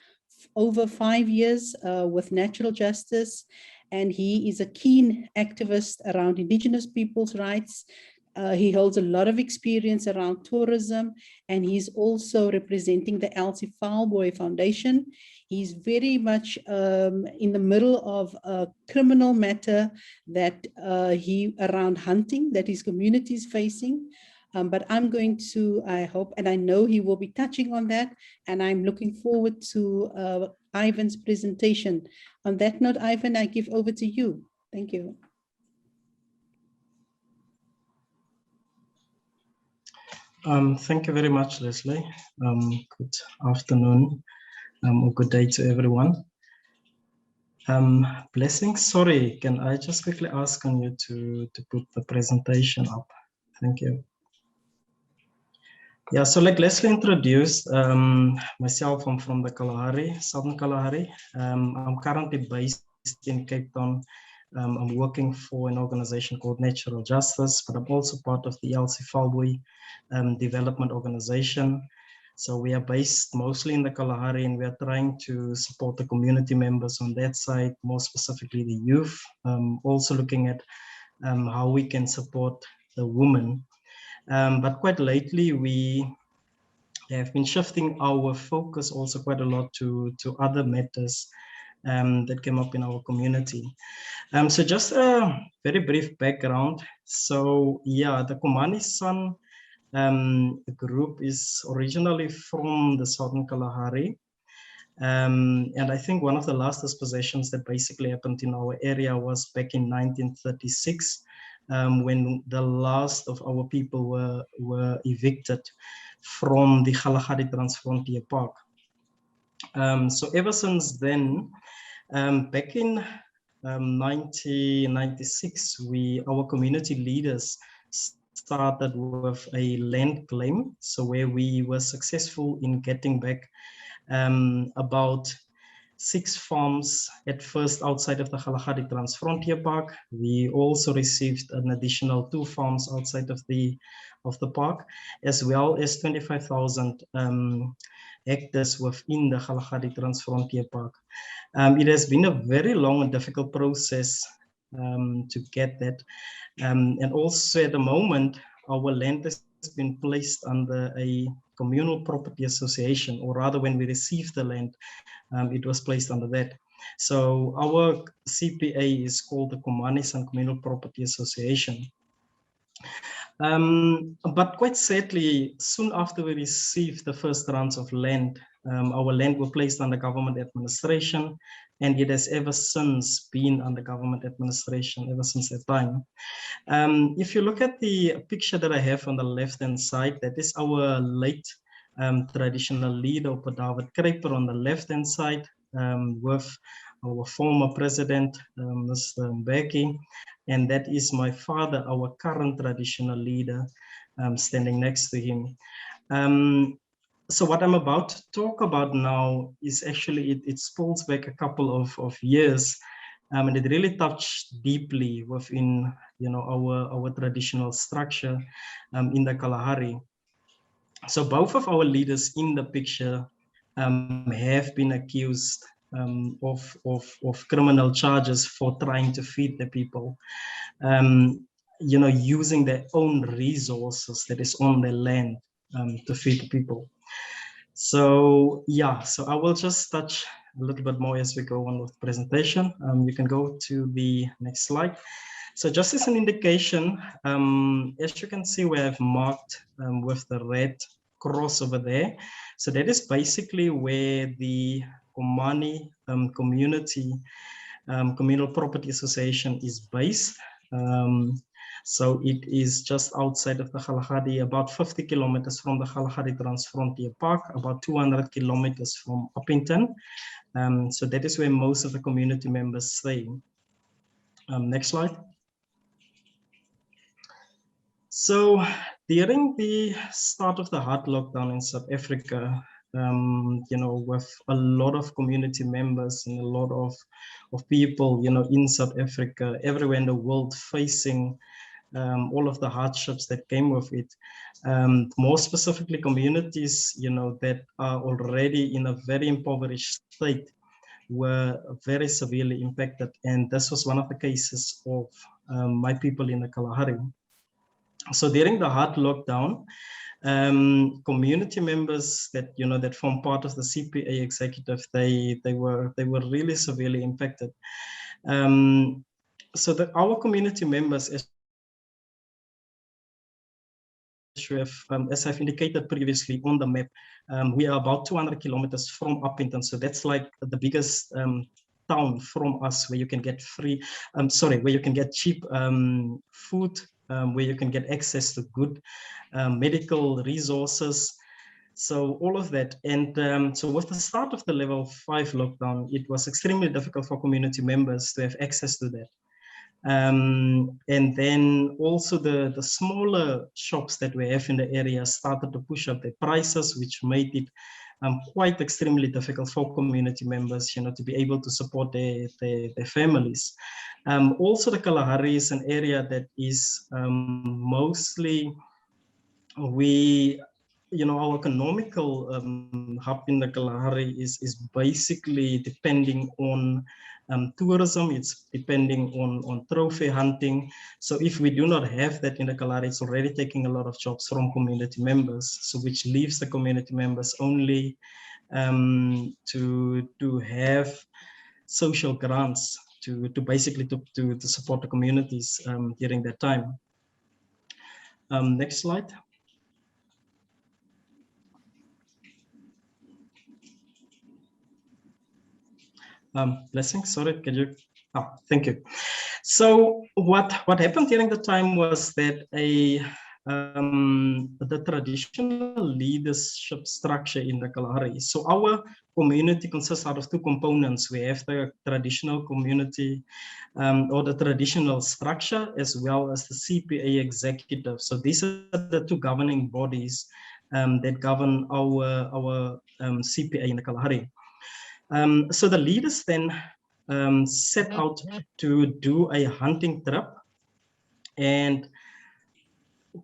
over 5 years with natural justice. And he is a keen activist around indigenous people's rights. He holds a lot of experience around tourism, and he's also representing the Elsie Falboy Foundation. He's very much in the middle of a criminal matter that around hunting that his community is facing. But I'm going to, I hope, and I know he will be touching on that, and I'm looking forward to Ivan's presentation. On that note, Ivan, I give over to you. Thank you. Thank you very much, Leslé. Good afternoon or good day to everyone. Blessings. Sorry, can I just quickly ask on you to put the presentation up? Thank you. Yeah, so like Leslé introduced, myself, I'm from the Kalahari, Southern Kalahari. I'm currently based in Cape Town. I'm working for an organization called Natural Justice, but I'm also part of the Elsie Falboy development organization. So we are based mostly in the Kalahari, and we are trying to support the community members on that side, more specifically the youth. Also looking at how we can support the women. But quite lately, we have been shifting our focus also quite a lot to other matters that came up in our community. So just a very brief background. So yeah, the Kumani San group is originally from the Southern Kalahari. And I think one of the last dispossessions that basically happened in our area was back in 1936, when the last of our people were evicted from the Kalahari Transfrontier Park. So ever since then, back in 1996, our community leaders started with a land claim, so where we were successful in getting back about 6 farms at first outside of the Kalahari Transfrontier Park. We also received an additional 2 farms outside of the park, as well as 25,000 hectares within the Kalahari Transfrontier Park. It has been a very long and difficult process to get that. And also at the moment, our land has been placed under a communal property association, or rather when we received the land, it was placed under that. So our CPA is called the Kumani San Communal Property Association. But quite sadly, soon after we received the first rounds of land, our land were placed under government administration, and it has ever since been under government administration ever since that time. If you look at the picture that I have on the left-hand side, that is our late traditional leader, David Kruiper, on the left-hand side, with our former president, Mr. Mbeki, and that is my father, our current traditional leader, standing next to him. So what I'm about to talk about now is actually, it spills back a couple of years, and it really touched deeply within, our traditional structure in the Kalahari. So both of our leaders in the picture have been accused of criminal charges for trying to feed the people, using their own resources that is on their land to feed the people. So yeah, so I will just touch a little bit more as we go on with the presentation. You can go to the next slide. So just as an indication, as you can see, we have marked with the red cross over there. So that is basically where the Komani community communal property association is based. So it is just outside of the Kalahari, about 50 kilometers from the Kalahari Transfrontier Park, about 200 kilometers from Uppington. So that is where most of the community members stay. Next slide. So during the start of the hard lockdown in South Africa, with a lot of community members and a lot of people, in South Africa, everywhere in the world facing all of the hardships that came with it. More specifically, communities, that are already in a very impoverished state were very severely impacted. And this was one of the cases of my people in the Kalahari. So during the hard lockdown, community members that that form part of the CPA executive, they were really severely impacted. So that our community members, as I've indicated previously on the map, we are about 200 kilometers from Uppington. So that's like the biggest town from us, where you can get where you can get cheap food, where you can get access to good medical resources. So all of that. And so with the start of the level 5 lockdown, it was extremely difficult for community members to have access to that. And then also the smaller shops that we have in the area started to push up their prices, which made it quite extremely difficult for community members, to be able to support their families. Also, the Kalahari is an area that is mostly, our economical hub in the Kalahari is basically depending on tourism. It's depending on trophy hunting. So if we do not have that in the Kalahari, it's already taking a lot of jobs from community members. So which leaves the community members only to have social grants to basically to support the communities during that time. Next slide. Blessing, sorry, can you? Oh, thank you. So what happened during the time was that the traditional leadership structure in the Kalahari. So our community consists out of two components. We have the traditional community or the traditional structure, as well as the CPA executive. So these are the two governing bodies that govern our CPA in the Kalahari. So the leaders then set out to do a hunting trip and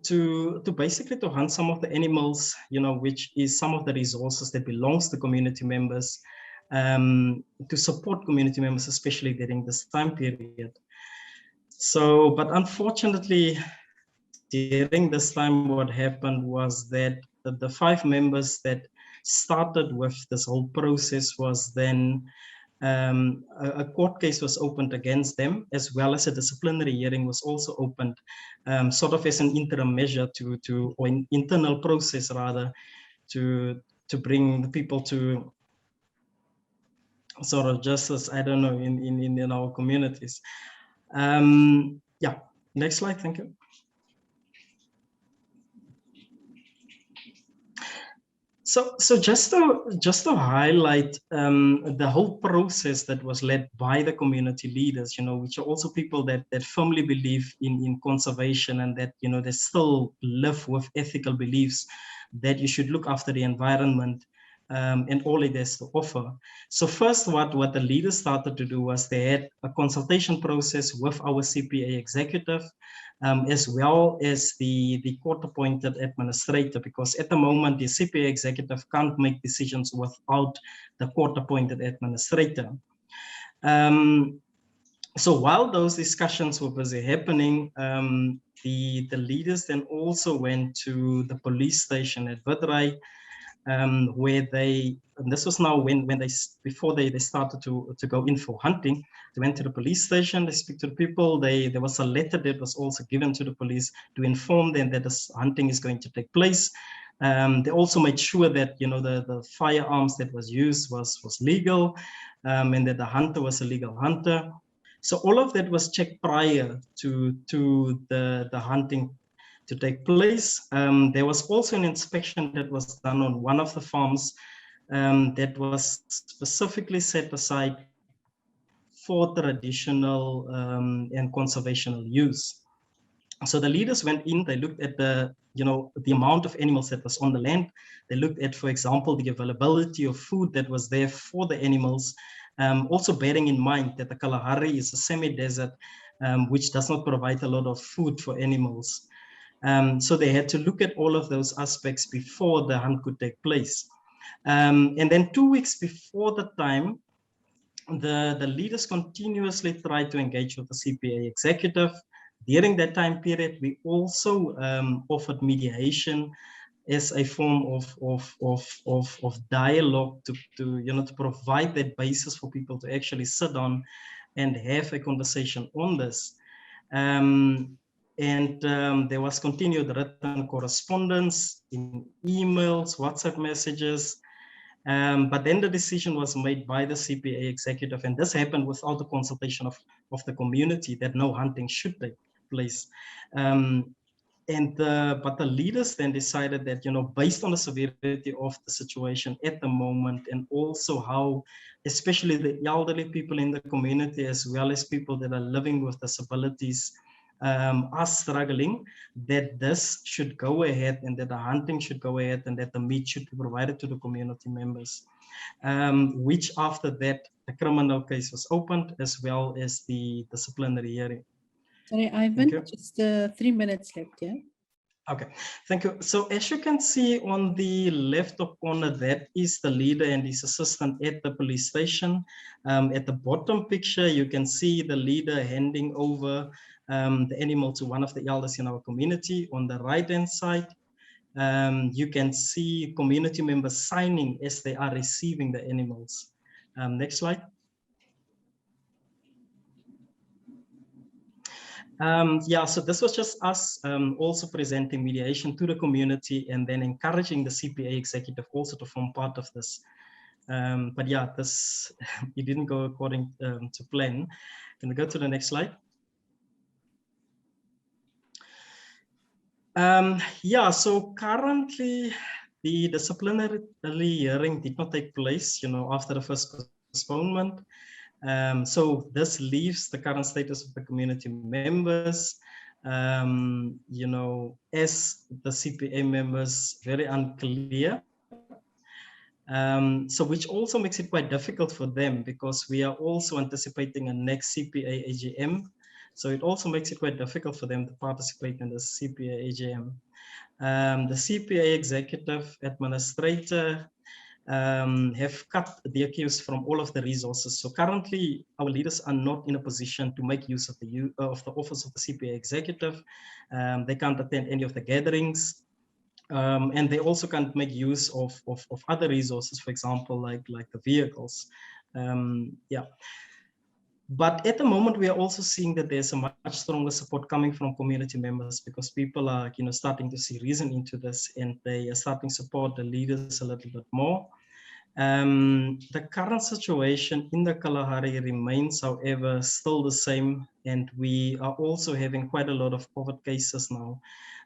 to basically to hunt some of the animals, which is some of the resources that belongs to community members, to support community members, especially during this time period. So, but unfortunately, during this time, what happened was that the 5 members that started with this whole process was then a court case was opened against them, as well as a disciplinary hearing was also opened, sort of as an interim measure or an internal process rather, to bring the people to sort of justice, I don't know, in our communities. Yeah, next slide, thank you. So just to highlight the whole process that was led by the community leaders, which are also people that firmly believe in conservation, and that, they still live with ethical beliefs that you should look after the environment and all it has to offer. So first, what the leaders started to do was they had a consultation process with our CPA executive, as well as the court-appointed administrator, because at the moment, the CPA executive can't make decisions without the court-appointed administrator. So while those discussions were busy happening, the leaders then also went to the police station at Witrai, where and this was now before they started to go in for hunting. They went to the police station, they speak to the people. There was a letter that was also given to the police to inform them that this hunting is going to take place. They also made sure that, the firearms that was used was legal, and that the hunter was a legal hunter. So all of that was checked prior to the hunting to take place. There was also an inspection that was done on one of the farms that was specifically set aside for traditional and conservational use. So the leaders went in, they looked at the amount of animals that was on the land. They looked at, for example, the availability of food that was there for the animals. Also bearing in mind that the Kalahari is a semi-desert, which does not provide a lot of food for animals. So they had to look at all of those aspects before the hunt could take place. And then 2 weeks before the time, the leaders continuously tried to engage with the CPA executive. During that time period, we also offered mediation as a form of dialogue to provide that basis for people to actually sit down and have a conversation on this. There was continued written correspondence in emails, WhatsApp messages, but then the decision was made by the CPA executive, and this happened without the consultation of the community, that no hunting should take place. But the leaders then decided that, based on the severity of the situation at the moment, and also how, especially the elderly people in the community, as well as people that are living with disabilities, are struggling, that this should go ahead, and that the hunting should go ahead, and that the meat should be provided to the community members. Which after that, the criminal case was opened, as well as the disciplinary hearing. Sorry, Ivan, just 3 minutes left, yeah? Okay, thank you. So as you can see on the left top corner, that is the leader and his assistant at the police station. At the bottom picture, you can see the leader handing over the animal to one of the elders in our community. On the right-hand side, you can see community members signing as they are receiving the animals. Next slide. So this was just us also presenting mediation to the community, and then encouraging the CPA executive also to form part of this. But yeah, it didn't go according to plan. Can we go to the next slide? So currently the disciplinary hearing did not take place, after the first postponement. So this leaves the current status of the community members, as the CPA members, very unclear. So which also makes it quite difficult for them, because we are also anticipating a next CPA AGM. So it also makes it quite difficult for them to participate in the CPA AGM. The CPA executive administrator have cut the accused from all of the resources. So currently, our leaders are not in a position to make use of the office of the CPA executive. They can't attend any of the gatherings. And they also can't make use of other resources, for example, like the vehicles. Yeah. But at the moment, we are also seeing that there's a much stronger support coming from community members, because people are, starting to see reason into this, and they are starting to support the leaders a little bit more. The current situation in the Kalahari remains, however, still the same, and we are also having quite a lot of COVID cases now.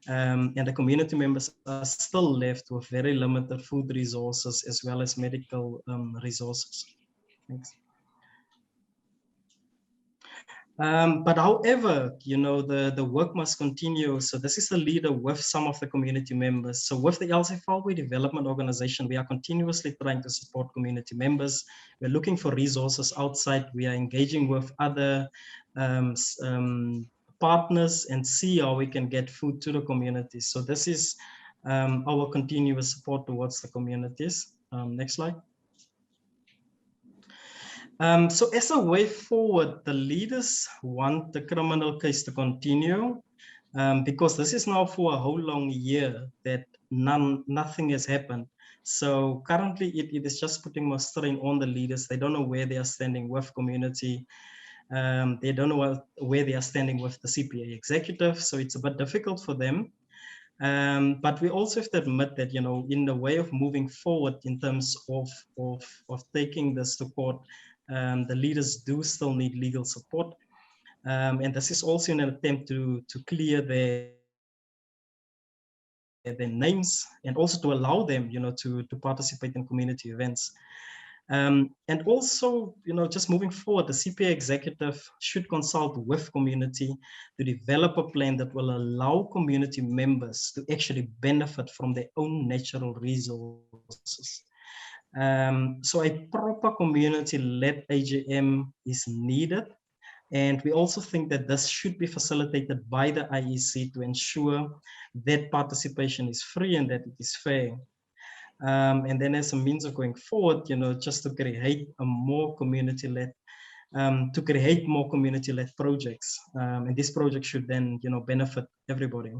And the community members are still left with very limited food resources as well as medical resources. Thanks. But however, the work must continue. So this is the leader with some of the community members. So with the LCFAW Development Organization, we are continuously trying to support community members. We're looking for resources outside. We are engaging with other partners and see how we can get food to the communities. So this is our continuous support towards the communities. Next slide. So as a way forward, the leaders want the criminal case to continue because this is now for a whole long year that nothing has happened. So currently it is just putting more strain on the leaders. They don't know where they are standing with community. They don't know where they are standing with the CPA executive. So it's a bit difficult for them. But we also have to admit that, in the way of moving forward in terms of taking this to court, the leaders do still need legal support. And this is also an attempt to clear their names and also to allow them, to participate in community events. And also, just moving forward, the CPA executive should consult with community to develop a plan that will allow community members to actually benefit from their own natural resources. So a proper community-led AGM is needed. And we also think that this should be facilitated by the IEC to ensure that participation is free and that it is fair. And then as a means of going forward, just to create a more community-led, projects. And this project should then, benefit everybody.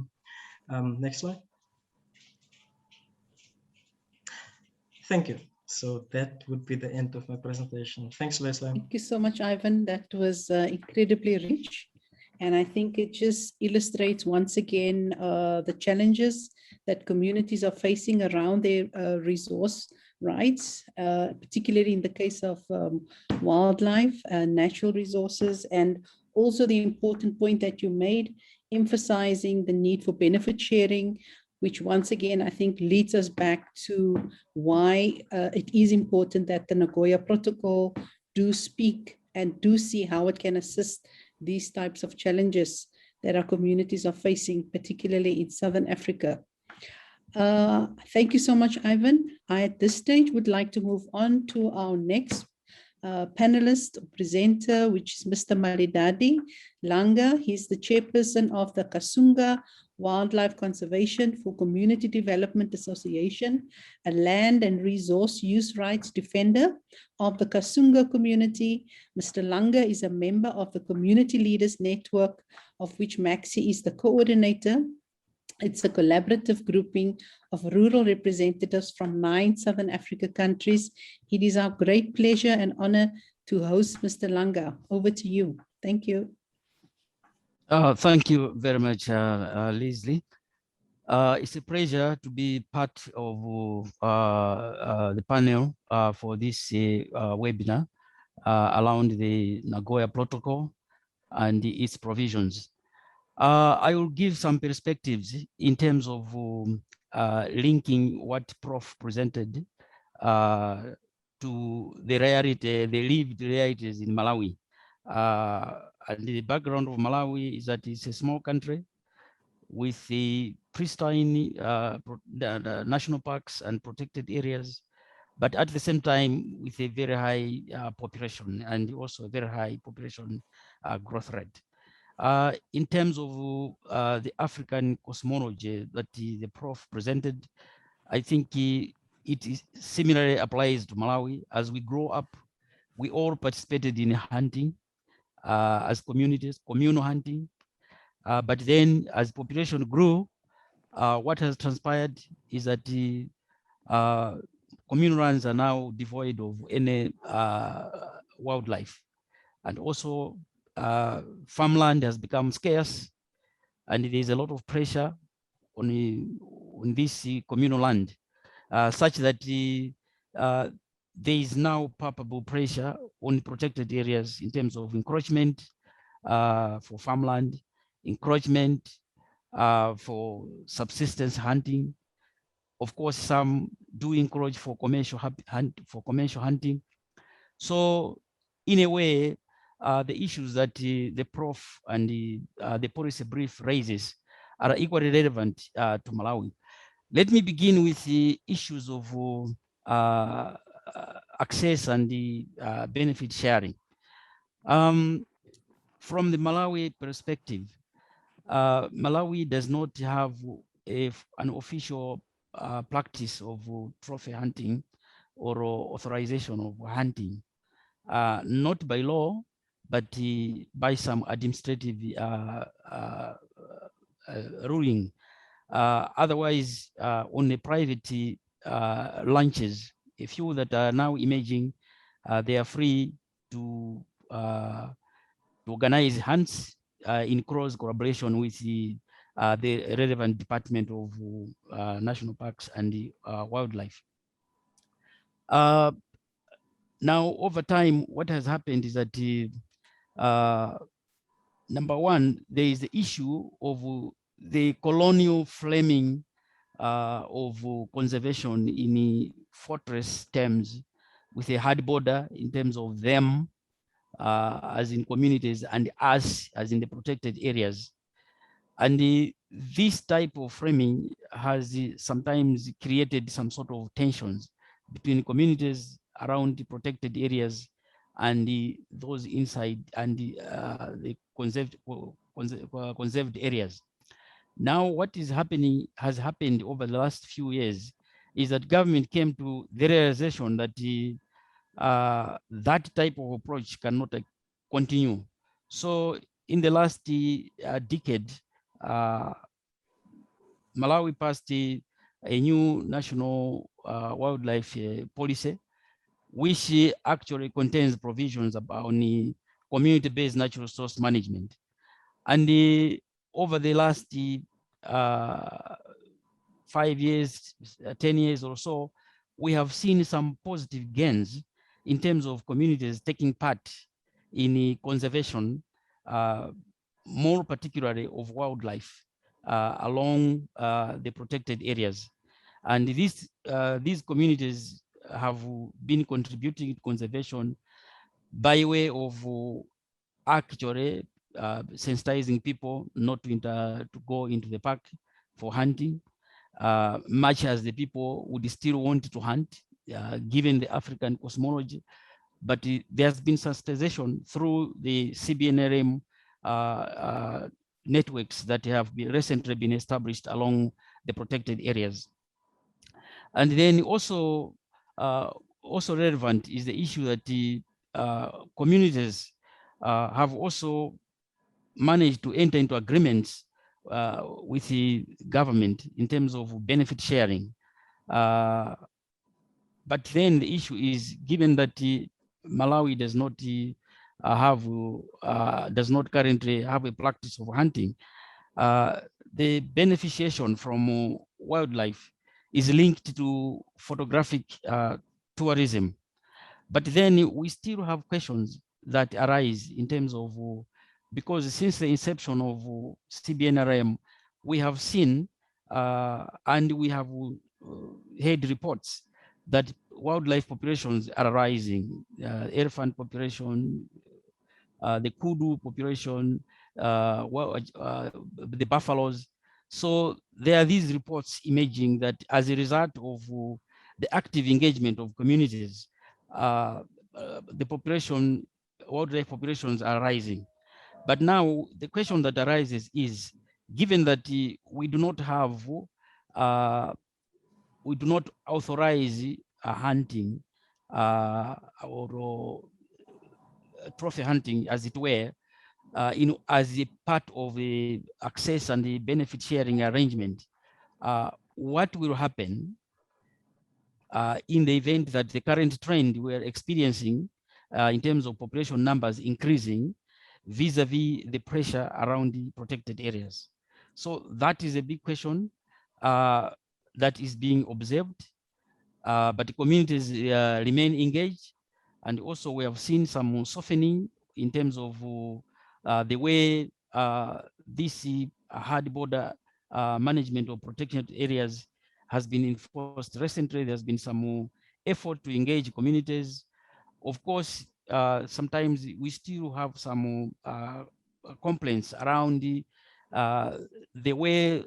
Next slide. Thank you. So that would be the end of my presentation. Thanks, Leslé. Thank you so much, Ivan. That was incredibly rich. And I think it just illustrates once again the challenges that communities are facing around their resource rights, particularly in the case of wildlife, natural resources, and also the important point that you made, emphasizing the need for benefit sharing, which once again, I think leads us back to why it is important that the Nagoya Protocol do speak and do see how it can assist these types of challenges that our communities are facing, particularly in Southern Africa. Thank you so much, Ivan. I, at this stage, would like to move on to our next panelist, presenter, which is Mr. Malidadi Langa. He's the chairperson of the Kasunga Wildlife Conservation for Community Development Association, a land and resource use rights defender of the Kasunga community. Mr. Langa is a member of the Community Leaders Network, of which Maxi is the coordinator. It's a collaborative grouping of rural representatives from 9 Southern Africa countries. It is our great pleasure and honor to host Mr. Langa. Over to you. Thank you. Thank you very much, Leslé. It's a pleasure to be part of the panel for this webinar around the Nagoya Protocol and its provisions. I will give some perspectives in terms of linking what Prof presented to the reality, the lived realities in Malawi. And the background of Malawi is that it's a small country with the pristine national parks and protected areas, but at the same time with a very high population and also a very high population growth rate. In terms of the African cosmology that the Prof presented, I think it is similarly applies to Malawi. As we grow up, we all participated in hunting as communities, communal hunting. But then as population grew, what has transpired is that communal lands are now devoid of any wildlife. And also farmland has become scarce, and there's a lot of pressure on this communal land, such that there is now palpable pressure on protected areas in terms of encroachment for farmland, encroachment for subsistence hunting. Of course, some do encroach for commercial hunting. So, in a way, the issues that the Prof and the policy brief raises are equally relevant to Malawi. Let me begin with the issues of access and the benefit sharing. From the Malawi perspective, Malawi does not have an official practice of trophy hunting or authorization of hunting, not by law, but by some administrative ruling. Otherwise, on the private launches, a few that are now emerging, they are free to organize hunts in close collaboration with the relevant Department of National Parks and Wildlife. Now, over time, what has happened is that number one, there is the issue of the colonial framing of conservation in fortress terms, with a hard border in terms of them as in communities and us as in the protected areas. And this type of framing has sometimes created some sort of tensions between communities around the protected areas and those inside and the conserved areas. Now, what is happening, has happened over the last few years, is that government came to the realization that that type of approach cannot continue. So in the last decade, Malawi passed a new national wildlife policy, which actually contains provisions about community-based natural resource management. And over the last 5 years, 10 years or so, we have seen some positive gains in terms of communities taking part in conservation, more particularly of wildlife along the protected areas. And these communities have been contributing to conservation by way of actually sensitizing people not to go into the park for hunting, much as the people would still want to hunt, given the African cosmology. But there's been sensitization through the CBNRM networks that have recently been established along the protected areas. And then also relevant is the issue that the communities have also managed to enter into agreements with the government in terms of benefit sharing. But then the issue is, given that Malawi does not currently have a practice of hunting, the beneficiation from wildlife is linked to photographic tourism. But then we still have questions that arise in terms of, because since the inception of CBNRM, we have seen and we have heard reports that wildlife populations are rising, elephant population, the kudu population, the buffaloes. So there are these reports emerging that as a result of the active engagement of communities, the population, wildlife populations are rising. But now the question that arises is, given that we do not have, we do not authorize hunting or trophy hunting, as it were, as a part of the access and the benefit sharing arrangement, what will happen in the event that the current trend we're experiencing in terms of population numbers increasing vis-a-vis the pressure around the protected areas. So that is a big question that is being observed, but the communities remain engaged. And also we have seen some softening in terms of the way this hard border management of protected areas has been enforced. Recently, there's been some effort to engage communities. Of course, sometimes we still have some complaints around the way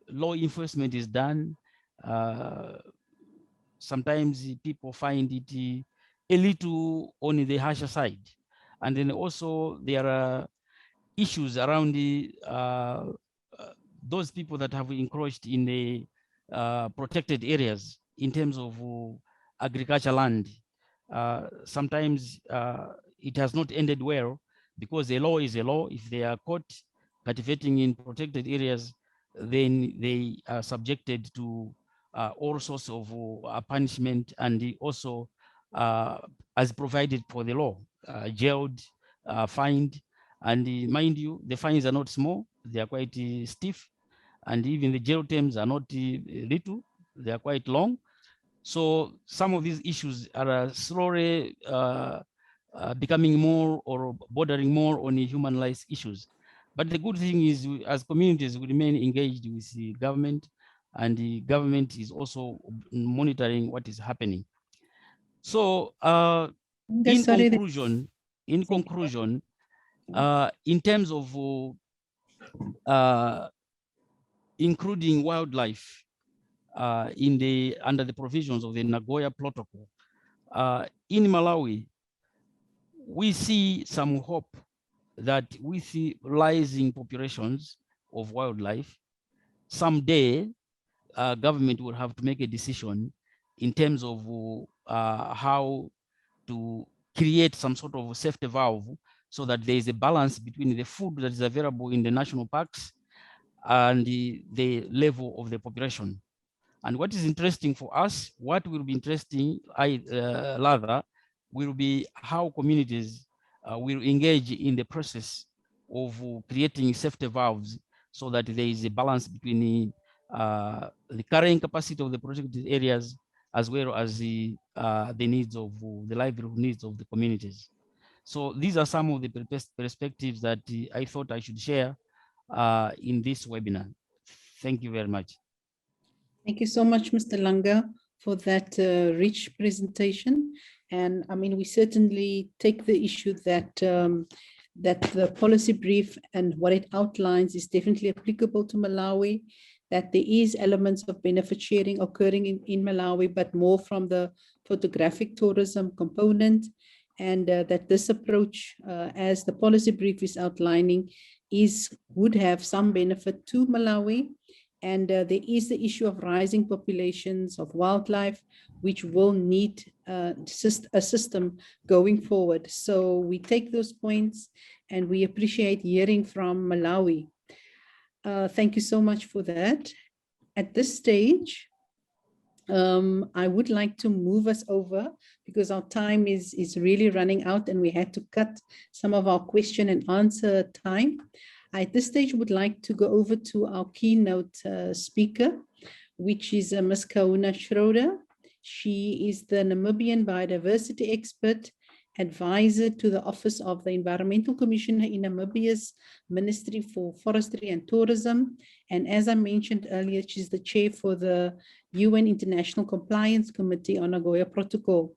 law enforcement is done. Sometimes people find it a little on the harsher side. And then also there are issues around those people that have encroached in the protected areas in terms of agricultural land. Sometimes it has not ended well because the law is a law. If they are caught cultivating in protected areas, then they are subjected to all sorts of punishment, and also as provided for the law, jailed, fined. And mind you, the fines are not small, they are quite stiff, and even the jail terms are not little, they are quite long. So some of these issues are slowly becoming more or bordering more on human rights issues. But the good thing is, as communities, we remain engaged with the government, and the government is also monitoring what is happening. So in conclusion, in terms of including wildlife under the provisions of the Nagoya Protocol, in Malawi, we see some hope that with the rising populations of wildlife, someday government will have to make a decision in terms of how to create some sort of safety valve so that there is a balance between the food that is available in the national parks and the level of the population. And what is interesting for us, what will be interesting, rather, will be how communities will engage in the process of creating safety valves so that there is a balance between the carrying capacity of the protected areas as well as the needs of the livelihood needs of the communities. So these are some of the perspectives that I thought I should share in this webinar. Thank you very much. Thank you so much, Mr. Langa, for that rich presentation. And I mean, we certainly take the issue that that the policy brief and what it outlines is definitely applicable to Malawi, that there is elements of benefit sharing occurring in Malawi, but more from the photographic tourism component, and that this approach, as the policy brief is outlining, would have some benefit to Malawi. And there is the issue of rising populations of wildlife, which will need a system going forward. So we take those points and we appreciate hearing from Malawi. Thank you so much for that. At this stage, I would like to move us over because our time is really running out and we had to cut some of our question and answer time. I, at this stage, would like to go over to our keynote speaker, which is Ms. Kauna Schröder. She is the Namibian biodiversity expert, advisor to the Office of the Environmental Commissioner in Namibia's Ministry for Forestry and Tourism. And as I mentioned earlier, she's the chair for the UN International Compliance Committee on Nagoya Protocol.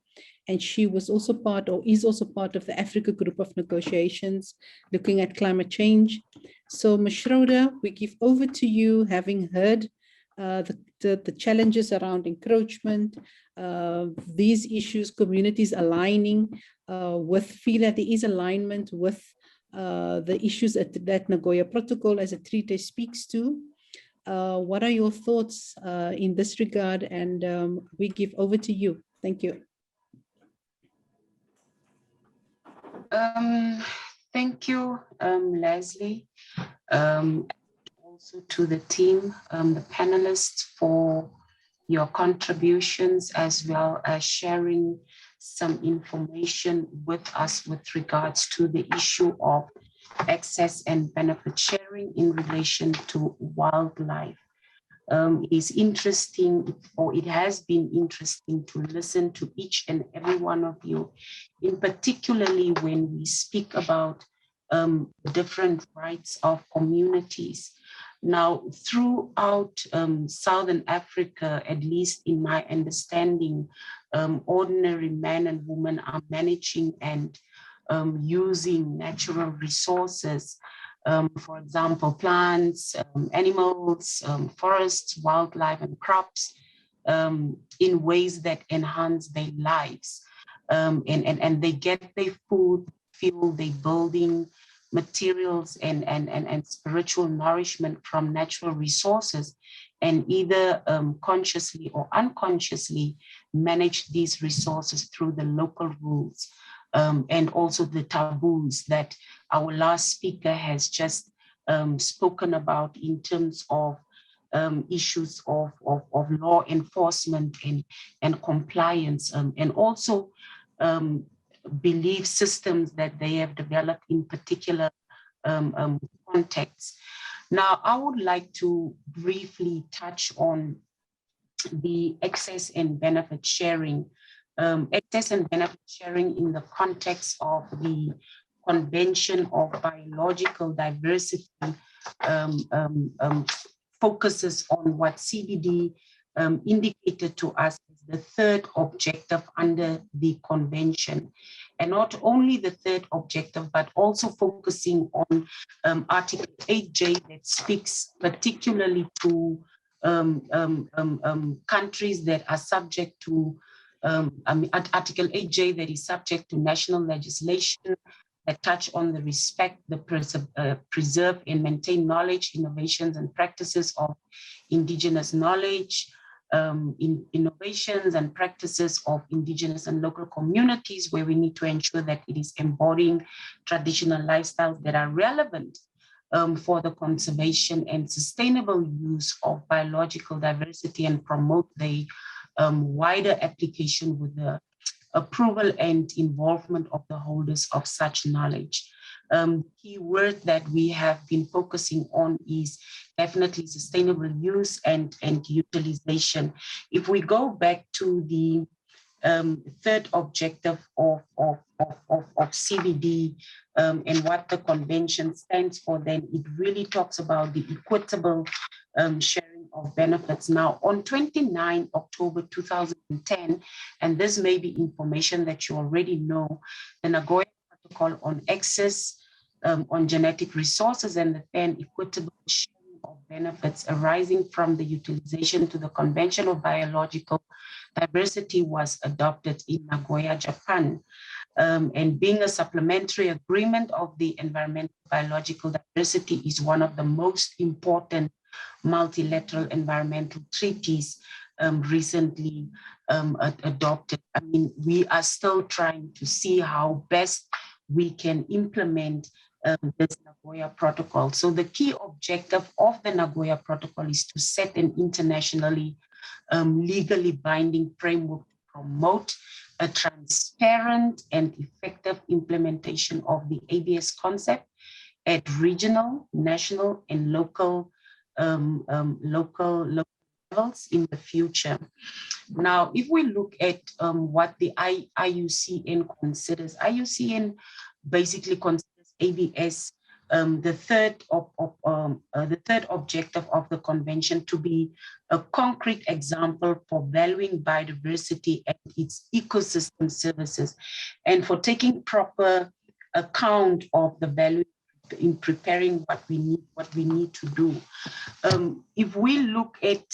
And she was also part, or is also part, of the Africa group of negotiations looking at climate change. So Ms. Schröder, we give over to you, having heard the challenges around encroachment, these issues, communities aligning feel that there is alignment with the issues that Nagoya Protocol as a treaty speaks to. What are your thoughts in this regard? And we give over to you. Thank you. Thank you, Leslé. Also to the team, the panelists, for your contributions, as well as sharing some information with us with regards to the issue of access and benefit sharing in relation to wildlife. It's interesting, or it has been interesting, to listen to each and every one of you, in particularly when we speak about different rights of communities. Now, throughout Southern Africa, at least in my understanding, ordinary men and women are managing and using natural resources, for example, plants, animals, forests, wildlife, and crops, in ways that enhance their lives. And they get their food, fuel, their building materials, and spiritual nourishment from natural resources, and either consciously or unconsciously manage these resources through the local rules. And also the taboos that our last speaker has just spoken about in terms of issues of law enforcement and compliance, and also belief systems that they have developed in particular contexts. Now, I would like to briefly touch on the access and benefit sharing. Access and benefit sharing in the context of the Convention of Biological Diversity focuses on what CBD indicated to us as the third objective under the convention. And not only the third objective, but also focusing on Article 8J that speaks particularly to countries that are subject to Article 8J that is subject to national legislation that touch on the respect, the preserve and maintain knowledge, innovations and practices of indigenous knowledge, innovations and practices of indigenous and local communities, where we need to ensure that it is embodying traditional lifestyles that are relevant for the conservation and sustainable use of biological diversity, and promote the wider application with the approval and involvement of the holders of such knowledge. Key word that we have been focusing on is definitely sustainable use and utilization. If we go back to the third objective of CBD and what the convention stands for, then it really talks about the equitable sharing of benefits. Now, on 29 October 2010, and this may be information that you already know, the Nagoya Protocol on access on genetic resources and the fair and equitable sharing of benefits arising from the utilization to the Convention of Biological Diversity was adopted in Nagoya, Japan. And being a supplementary agreement of the environmental biological diversity is one of the most important multilateral environmental treaties recently adopted. I mean, we are still trying to see how best we can implement this Nagoya Protocol. So the key objective of the Nagoya Protocol is to set an internationally legally binding framework to promote a transparent and effective implementation of the ABS concept at regional, national, and local levels in the future. Now, if we look at what the IUCN considers, IUCN basically considers ABS the third objective of the convention to be a concrete example for valuing biodiversity and its ecosystem services, and for taking proper account of the value in preparing what we need to do. If we look at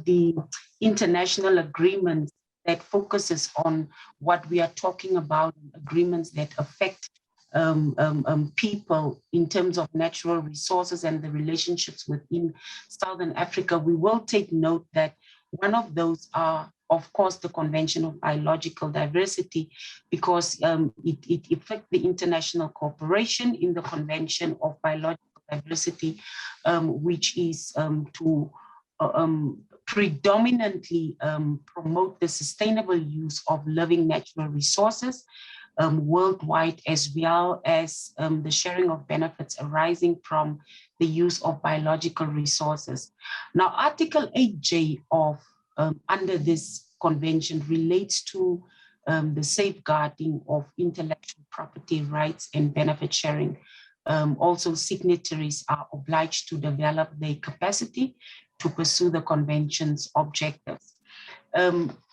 the international agreements that focuses on what we are talking about, agreements that affect people in terms of natural resources and the relationships within Southern Africa, we will take note that one of those are, of course, the Convention of Biological Diversity, because it affects the international cooperation in the Convention of Biological Diversity, which is to predominantly promote the sustainable use of living natural resources worldwide, as well as the sharing of benefits arising from the use of biological resources. Now, Article 8J of under this convention relates to the safeguarding of intellectual property rights and benefit sharing. Also, signatories are obliged to develop their capacity to pursue the convention's objectives.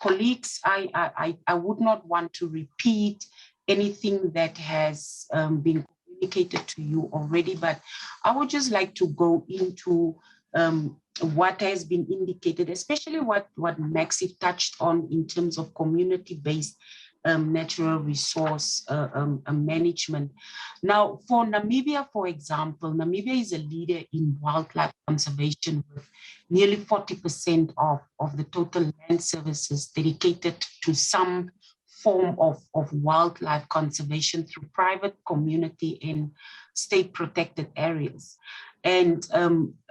Colleagues, I would not want to repeat anything that has been communicated to you already, but I would just like to go into what has been indicated, especially what Maxi touched on in terms of community-based natural resource management. Now, for Namibia, for example, Namibia is a leader in wildlife conservation with nearly 40% of the total land services dedicated to some form of wildlife conservation through private, community, and state protected areas. And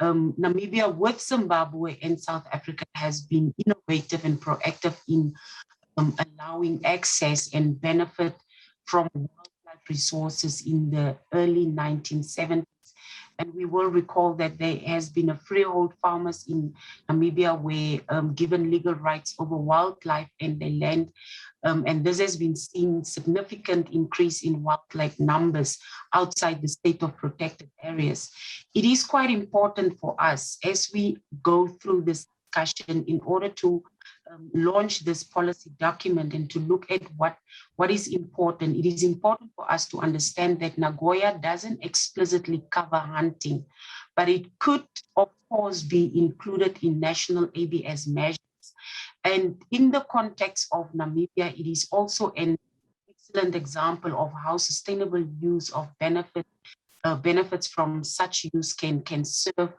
Namibia, with Zimbabwe and South Africa, has been innovative and proactive in allowing access and benefit from wildlife resources in the early 1970s. And we will recall that there has been a freehold farmers in Namibia were given legal rights over wildlife and their land. And this has been seen significant increase in wildlife numbers outside the state of protected areas. It is quite important for us as we go through this discussion in order to launch this policy document and to look at what is important. It is important for us to understand that Nagoya doesn't explicitly cover hunting, but it could, of course, be included in national ABS measures. And in the context of Namibia, it is also an excellent example of how sustainable use of benefits from such use can serve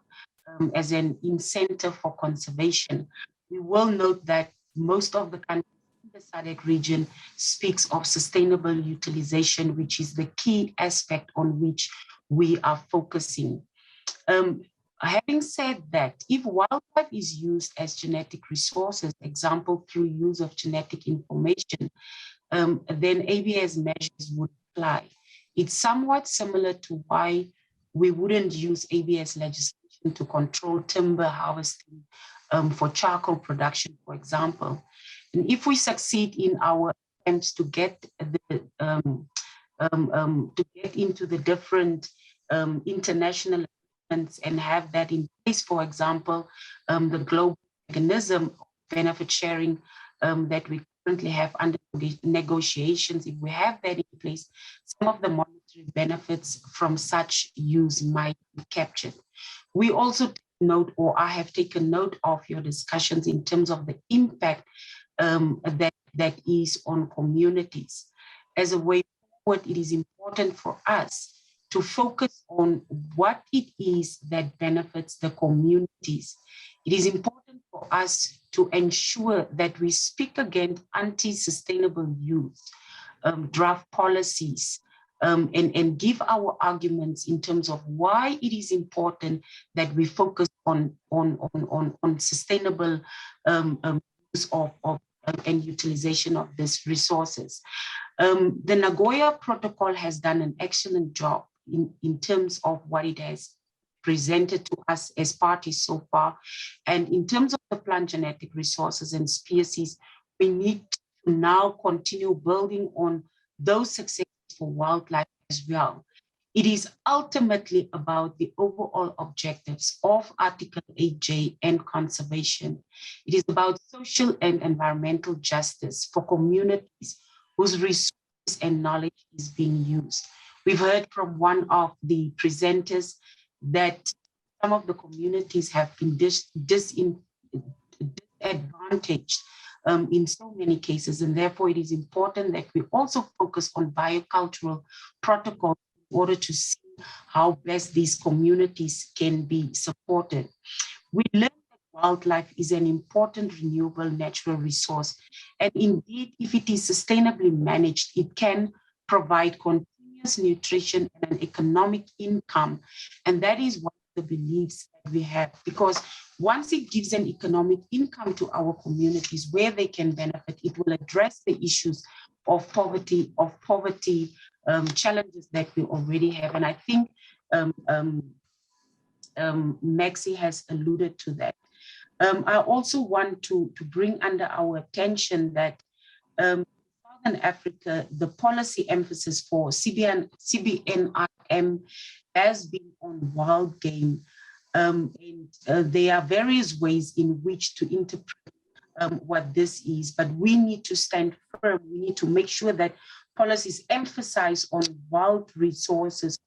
as an incentive for conservation. We will note that most of the countries in the SADC region speaks of sustainable utilization, which is the key aspect on which we are focusing. Having said that, if wildlife is used as genetic resources, example through use of genetic information, then ABS measures would apply. It's somewhat similar to why we wouldn't use ABS legislation to control timber harvesting for charcoal production, for example. And if we succeed in our attempts to get into the different international agreements and have that in place, for example, the global mechanism of benefit sharing that we currently have under negotiations, if we have that in place, some of the monetary benefits from such use might be captured. We also note, or I have taken note of your discussions in terms of the impact that is on communities. As a way forward, it is important for us to focus on what it is that benefits the communities. It is important for us to ensure that we speak against anti-sustainable use, draft policies, and give our arguments in terms of why it is important that we focus on sustainable use of and utilization of these resources. The Nagoya Protocol has done an excellent job in terms of what it has presented to us as parties so far. And in terms of the plant genetic resources and species, we need to now continue building on those successes for wildlife as well. It is ultimately about the overall objectives of Article 8J and conservation. It is about social and environmental justice for communities whose resources and knowledge is being used. We've heard from one of the presenters that some of the communities have been disadvantaged in so many cases, and therefore it is important that we also focus on biocultural protocols in order to see how best these communities can be supported. We learned that wildlife is an important renewable natural resource, and indeed, if it is sustainably managed, it can provide continuous nutrition and an economic income, and that is one of the beliefs that we have, because once it gives an economic income to our communities where they can benefit, it will address the issues of poverty challenges that we already have. And I think Maxi has alluded to that. I also want to bring under our attention that Southern Africa, the policy emphasis for CBNRM has been on wild game. There are various ways in which to interpret what this is, but we need to stand firm. We need to make sure that policies emphasize on wild resources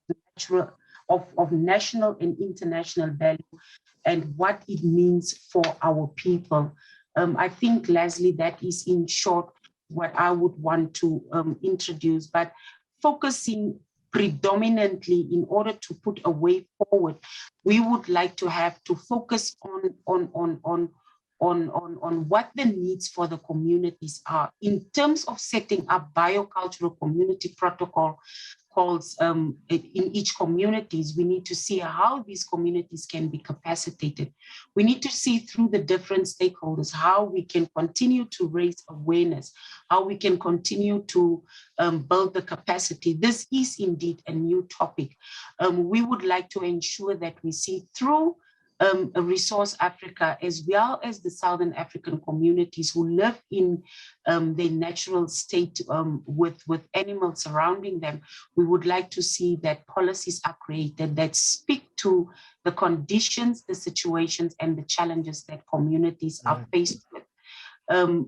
of national and international value and what it means for our people. I think, Leslé, that is in short what I would want to introduce, but focusing predominantly in order to put a way forward, we would like to have to focus on what the needs for the communities are. In terms of setting up biocultural community protocols in each communities, we need to see how these communities can be capacitated. We need to see through the different stakeholders how we can continue to raise awareness, how we can continue to build the capacity. This is indeed a new topic. We would like to ensure that we see through Resource Africa, as well as the Southern African communities who live in their natural state with animals surrounding them. We would like to see that policies are created that speak to the conditions, the situations, and the challenges that communities are faced with.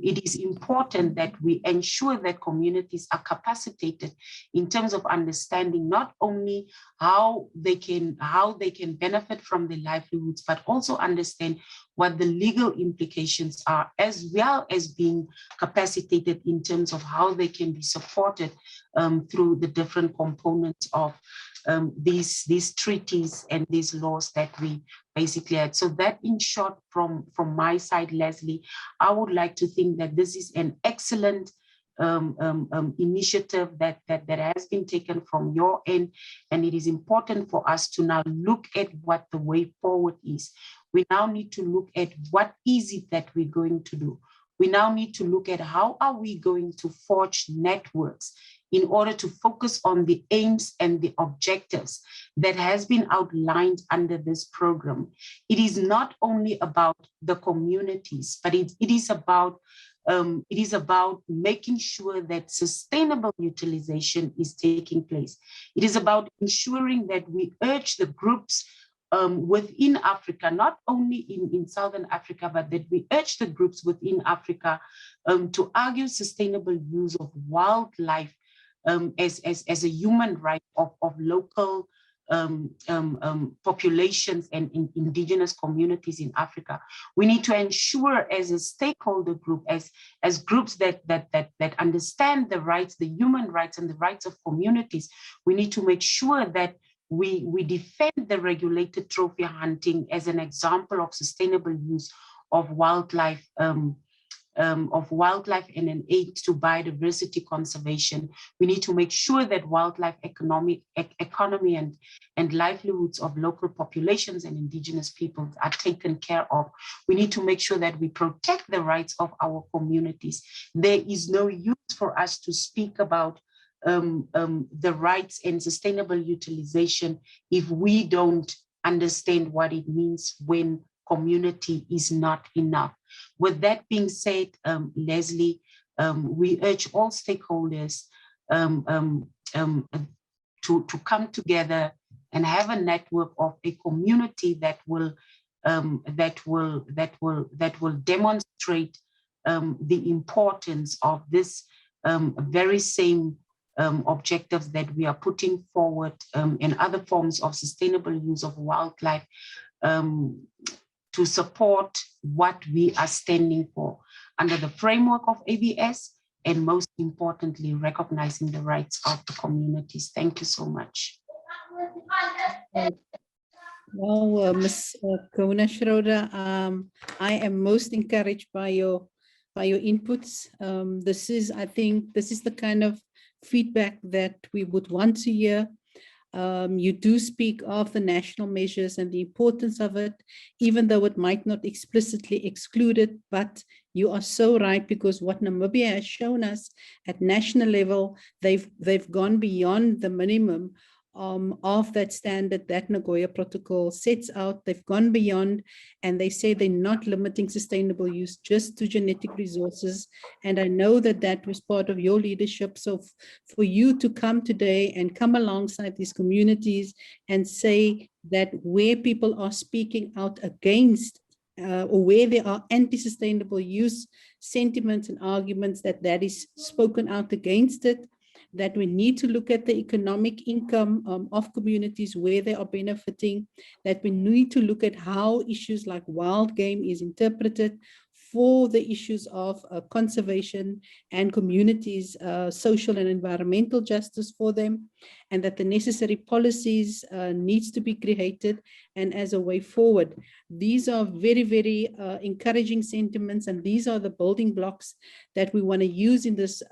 It is important that we ensure that communities are capacitated in terms of understanding not only how they can benefit from their livelihoods, but also understand what the legal implications are, as well as being capacitated in terms of how they can be supported through the different components of these treaties and these laws that we basically had. So that, in short, from my side, Leslé, I would like to think that this is an excellent initiative that has been taken from your end, and it is important for us to now look at what the way forward is. We now need to look at what is it that we're going to do. We now need to look at how are we going to forge networks in order to focus on the aims and the objectives that has been outlined under this program. It is not only about the communities, but it is about making sure that sustainable utilization is taking place. It is about ensuring that we urge the groups within Africa, not only in Southern Africa, but that we urge the groups within Africa to argue sustainable use of wildlife as a human right of local populations and indigenous communities in Africa. We need to ensure, as a stakeholder group, as groups that understand the rights, the human rights and the rights of communities, we need to make sure that we defend the regulated trophy hunting as an example of sustainable use of wildlife and an aid to biodiversity conservation. We need to make sure that wildlife economy and livelihoods of local populations and indigenous peoples are taken care of. We need to make sure that we protect the rights of our communities. There is no use for us to speak about the rights and sustainable utilization if we don't understand what it means when community is not enough. With that being said, Leslé, we urge all stakeholders to come together and have a network of a community that will demonstrate the importance of this very same objectives that we are putting forward in other forms of sustainable use of wildlife to support what we are standing for under the framework of ABS, and most importantly, recognizing the rights of the communities. Thank you so much. Well, Ms. Kauna Schröder, I am most encouraged by your inputs. I think this is the kind of feedback that we would want to hear. You do speak of the national measures and the importance of it, even though it might not explicitly exclude it, but you are so right, because what Namibia has shown us at national level, they've gone beyond the minimum of that standard that Nagoya Protocol sets out. They've gone beyond, and they say they're not limiting sustainable use just to genetic resources. And I know that that was part of your leadership. So for you to come today and come alongside these communities and say that where people are speaking out against or where there are anti-sustainable use sentiments and arguments, that is spoken out against it, that we need to look at the economic income of communities where they are benefiting, that we need to look at how issues like wild game is interpreted for the issues of conservation and communities, social and environmental justice for them, and that the necessary policies needs to be created and as a way forward. These are very, very encouraging sentiments, and these are the building blocks that we want to use in this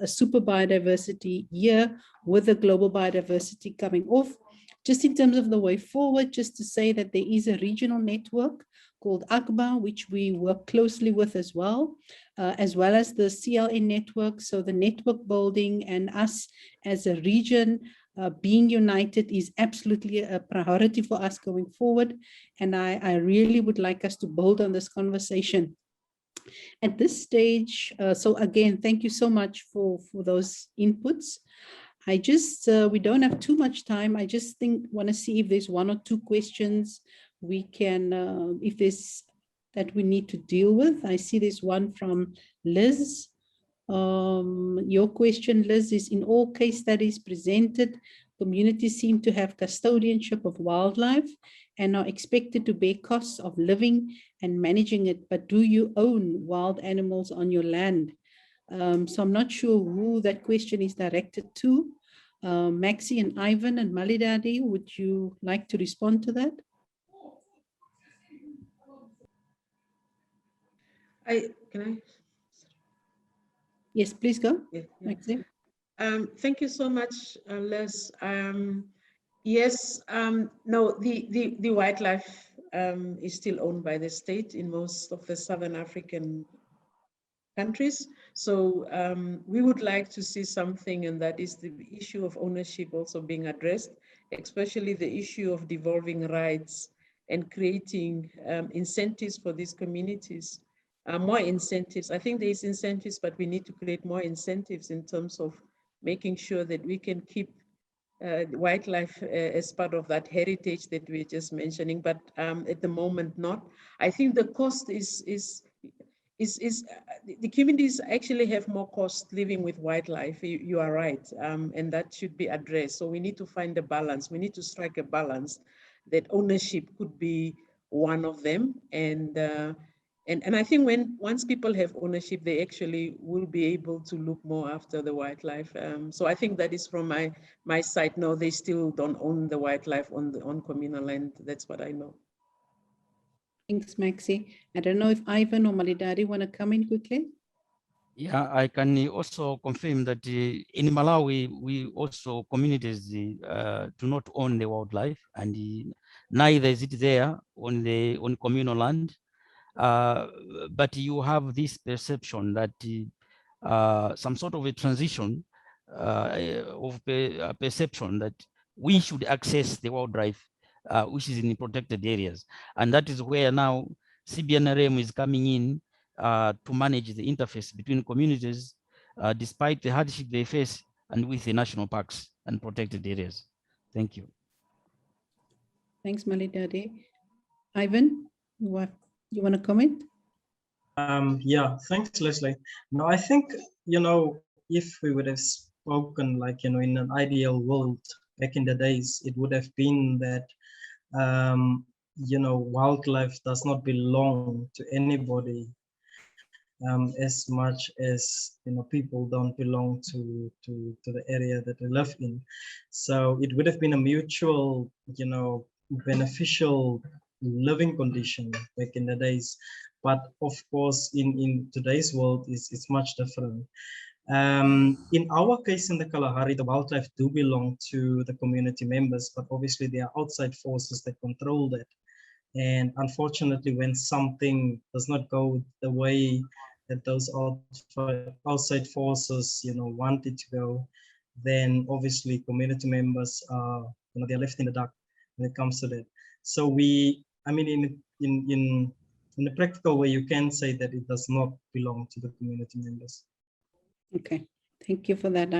super biodiversity year, with the global biodiversity coming off. Just in terms of the way forward, just to say that there is a regional network called ACBA, which we work closely with as well as the CLN network. So the network building and us as a region being united is absolutely a priority for us going forward. And I really would like us to build on this conversation at this stage. So again, thank you so much for those inputs. I just, we don't have too much time. I just want to see if there's one or two questions we can, if there's that we need to deal with. I see there's one from Liz. Your question, Liz, is: in all case studies presented, communities seem to have custodianship of wildlife and are expected to bear costs of living and managing it. But do you own wild animals on your land? So I'm not sure who that question is directed to. Maxi and Ivan and Malidadi, would you like to respond to that? Can I? Yes, please go. Yeah. Maxi. Thank you so much, Les. Yes, no, the wildlife is still owned by the state in most of the Southern African countries. So we would like to see something, and that is the issue of ownership also being addressed, especially the issue of devolving rights and creating incentives for these communities. More incentives. I think there is incentives, but we need to create more incentives in terms of making sure that we can keep wildlife as part of that heritage that we're just mentioning, but at the moment not. I think the cost is the communities actually have more cost living with wildlife. You are right, and that should be addressed. So we need to find a balance. We need to strike a balance that ownership could be one of them, and I think once people have ownership, they actually will be able to look more after the wildlife. So I think that is from my side. No, they still don't own the wildlife on communal land. That's what I know. Thanks, Maxi. I don't know if Ivan or Malidadi want to come in quickly. Yeah, I can also confirm that in Malawi, we also communities do not own the wildlife, and neither is it there on communal land. But you have this perception that some sort of a transition of perception that we should access the wildlife, which is in protected areas. And that is where now CBNRM is coming in to manage the interface between communities, despite the hardship they face, and with the national parks and protected areas. Thank you. Thanks, Malidadi. Ivan, you want to comment? Yeah, thanks, Leslé. No, I think, if we would have spoken like, in an ideal world back in the days, it would have been that, wildlife does not belong to anybody as much as, people don't belong to the area that they live in. So it would have been a mutual, beneficial living condition back in the days. But of course, in today's world, it's much different. In our case in the Kalahari, the wildlife do belong to the community members, but obviously there are outside forces that control that. And unfortunately, when something does not go the way that those outside forces, want it to go, then obviously community members are, they're left in the dark when it comes to that. So in a practical way, you can say that it does not belong to the community members. Okay, thank you for that,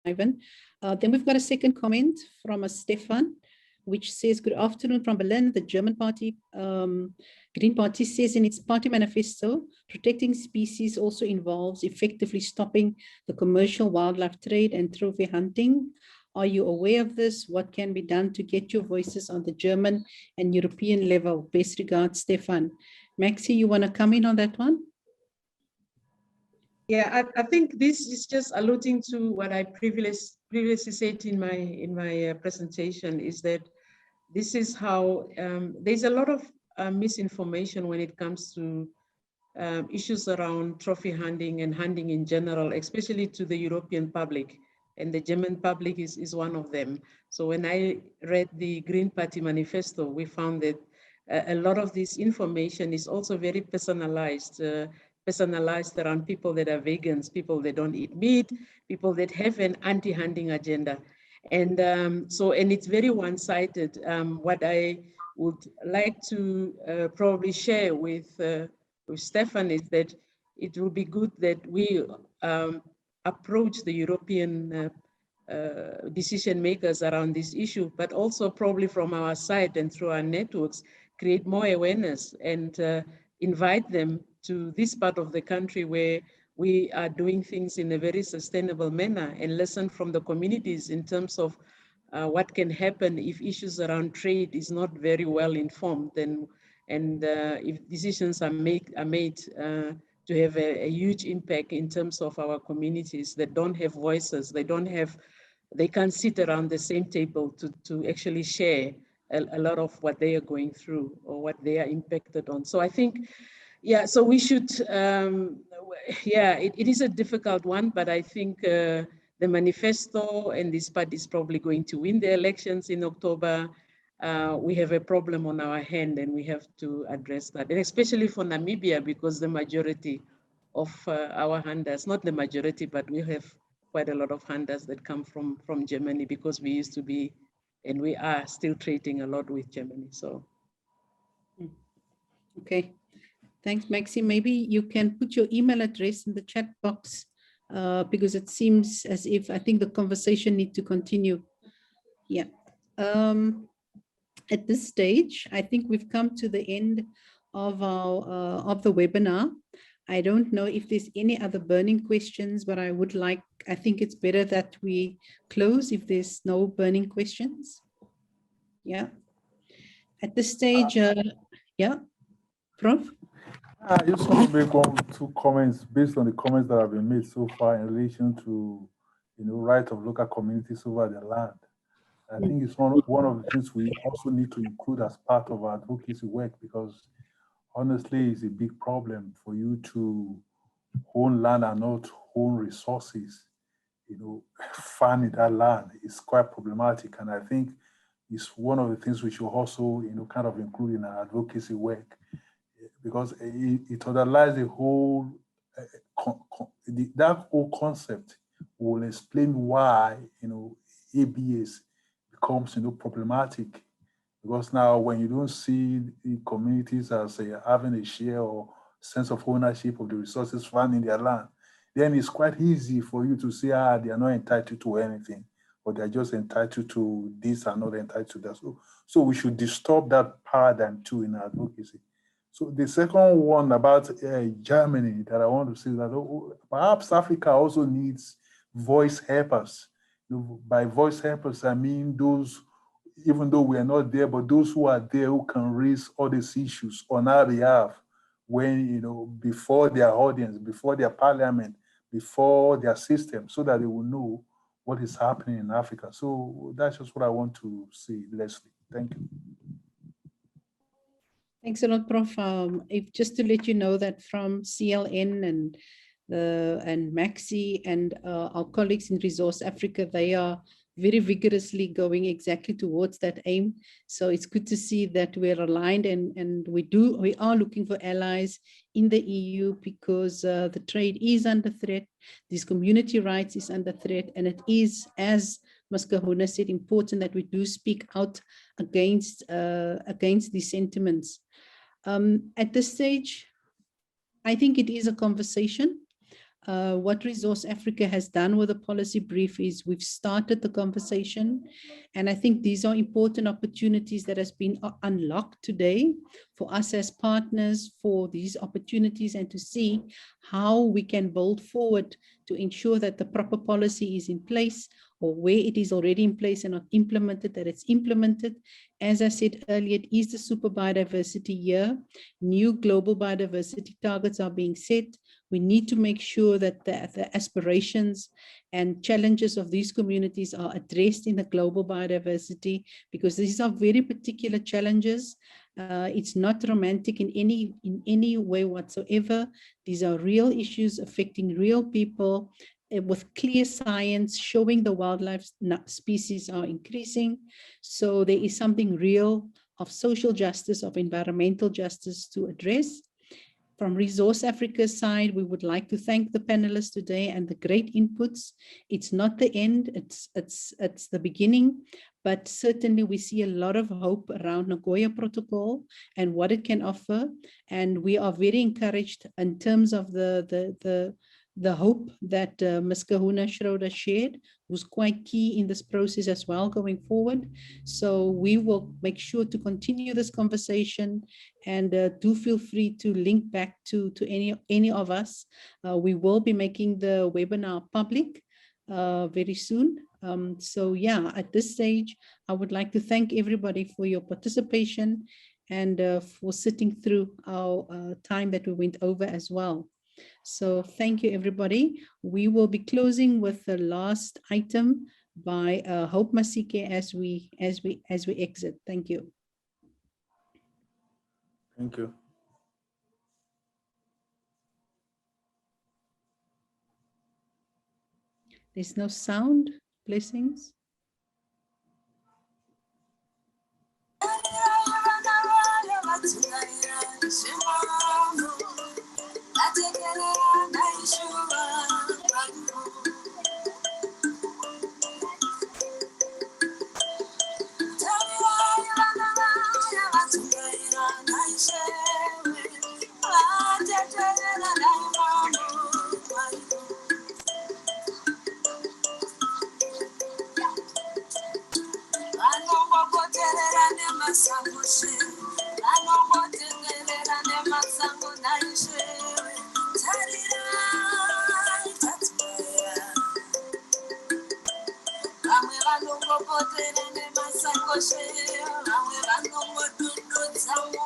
Ivan. Then we've got a second comment from a Stefan, which says, good afternoon from Berlin. The German party, Green Party, says in its party manifesto, protecting species also involves effectively stopping the commercial wildlife trade and trophy hunting. Are you aware of this? What can be done to get your voices on the German and European level? Best regards, Stefan. Maxi, you want to come in on that one? Yeah, I think this is just alluding to what I previously said in my presentation, is that this is how there's a lot of misinformation when it comes to issues around trophy hunting and hunting in general, especially to the European public, and the German public is one of them. So when I read the Green Party manifesto, we found that a lot of this information is also very personalized around people that are vegans, people that don't eat meat, people that have an anti-hunting agenda. And and it's very one-sided. What I would like to probably share with Stefan is that it will be good that we approach the European decision makers around this issue, but also probably from our side and through our networks, create more awareness and invite them to this part of the country where we are doing things in a very sustainable manner, and listen from the communities in terms of what can happen if issues around trade is not very well informed, and if decisions are made to have a huge impact in terms of our communities that don't have voices, they can't sit around the same table to actually share a lot of what they are going through or what they are impacted on. So I think, yeah, so we should, it is a difficult one, but I think the manifesto and this party is probably going to win the elections in October. We have a problem on our hand and we have to address that, and especially for Namibia, because the majority of our hunters, not the majority, but we have quite a lot of hunters that come from Germany, because we used to be, and we are still trading a lot with Germany. So. Okay, thanks, Maxi. Maybe you can put your email address in the chat box because it seems as if I think the conversation needs to continue. Yeah. At this stage, I think we've come to the end of our of the webinar. I don't know if there's any other burning questions, but I think it's better that we close if there's no burning questions. Yeah. At this stage, yeah, Prof? I just want to make 2 comments based on the comments that have been made so far in relation to, right of local communities over their land. I think it's one of the things we also need to include as part of our advocacy work, because honestly, it's a big problem for you to own land and not own resources. Farming that land is quite problematic, and I think it's one of the things we should also, kind of include in our advocacy work, because it underlies the whole, that whole concept will explain why, ABS becomes, problematic. Because now when you don't see the communities as having a share or sense of ownership of the resources found in their land, then it's quite easy for you to say, they are not entitled to anything, or they're just entitled to this and not entitled to that. So we should disturb that paradigm too in advocacy. So the second one about Germany that I want to say that perhaps Africa also needs voice helpers. By voice helpers, I mean those, even though we are not there, but those who are there who can raise all these issues on our behalf when, before their audience, before their parliament, before their system, so that they will know what is happening in Africa. So that's just what I want to say, Leslé. Thank you. Thanks a lot, Prof. If just to let you know that from CLN and Maxi and our colleagues in Resource Africa, they are very vigorously going exactly towards that aim. So it's good to see that we're aligned, and we are looking for allies in the EU, because the trade is under threat, these community rights is under threat, and it is, as Ms. Kauna said, important that we do speak out against these sentiments. At this stage, I think it is a conversation. What Resource Africa has done with the policy brief is we've started the conversation, and I think these are important opportunities that has been unlocked today for us as partners for these opportunities, and to see how we can build forward to ensure that the proper policy is in place, or where it is already in place and not implemented, that it's implemented. As I said earlier, it is the super biodiversity year. New global biodiversity targets are being set. We need to make sure that the aspirations and challenges of these communities are addressed in the global biodiversity, because these are very particular challenges. It's not romantic in any way whatsoever. These are real issues affecting real people, with clear science showing the wildlife species are increasing. So there is something real of social justice, of environmental justice to address. From Resource Africa's side, we would like to thank the panelists today and the great inputs. It's not the end, it's the beginning, but certainly we see a lot of hope around Nagoya Protocol and what it can offer. And we are very encouraged in terms of the hope that Ms. Kauna Schröder shared, who's quite key in this process as well going forward. So we will make sure to continue this conversation, and do feel free to link back to any of us. We will be making the webinar public very soon. So yeah, at this stage, I would like to thank everybody for your participation, and for sitting through our time that we went over as well. So thank you, everybody. We will be closing with the last item by Hope Masike as we exit. Thank you. Thank you. There's no sound. Blessings.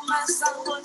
Masango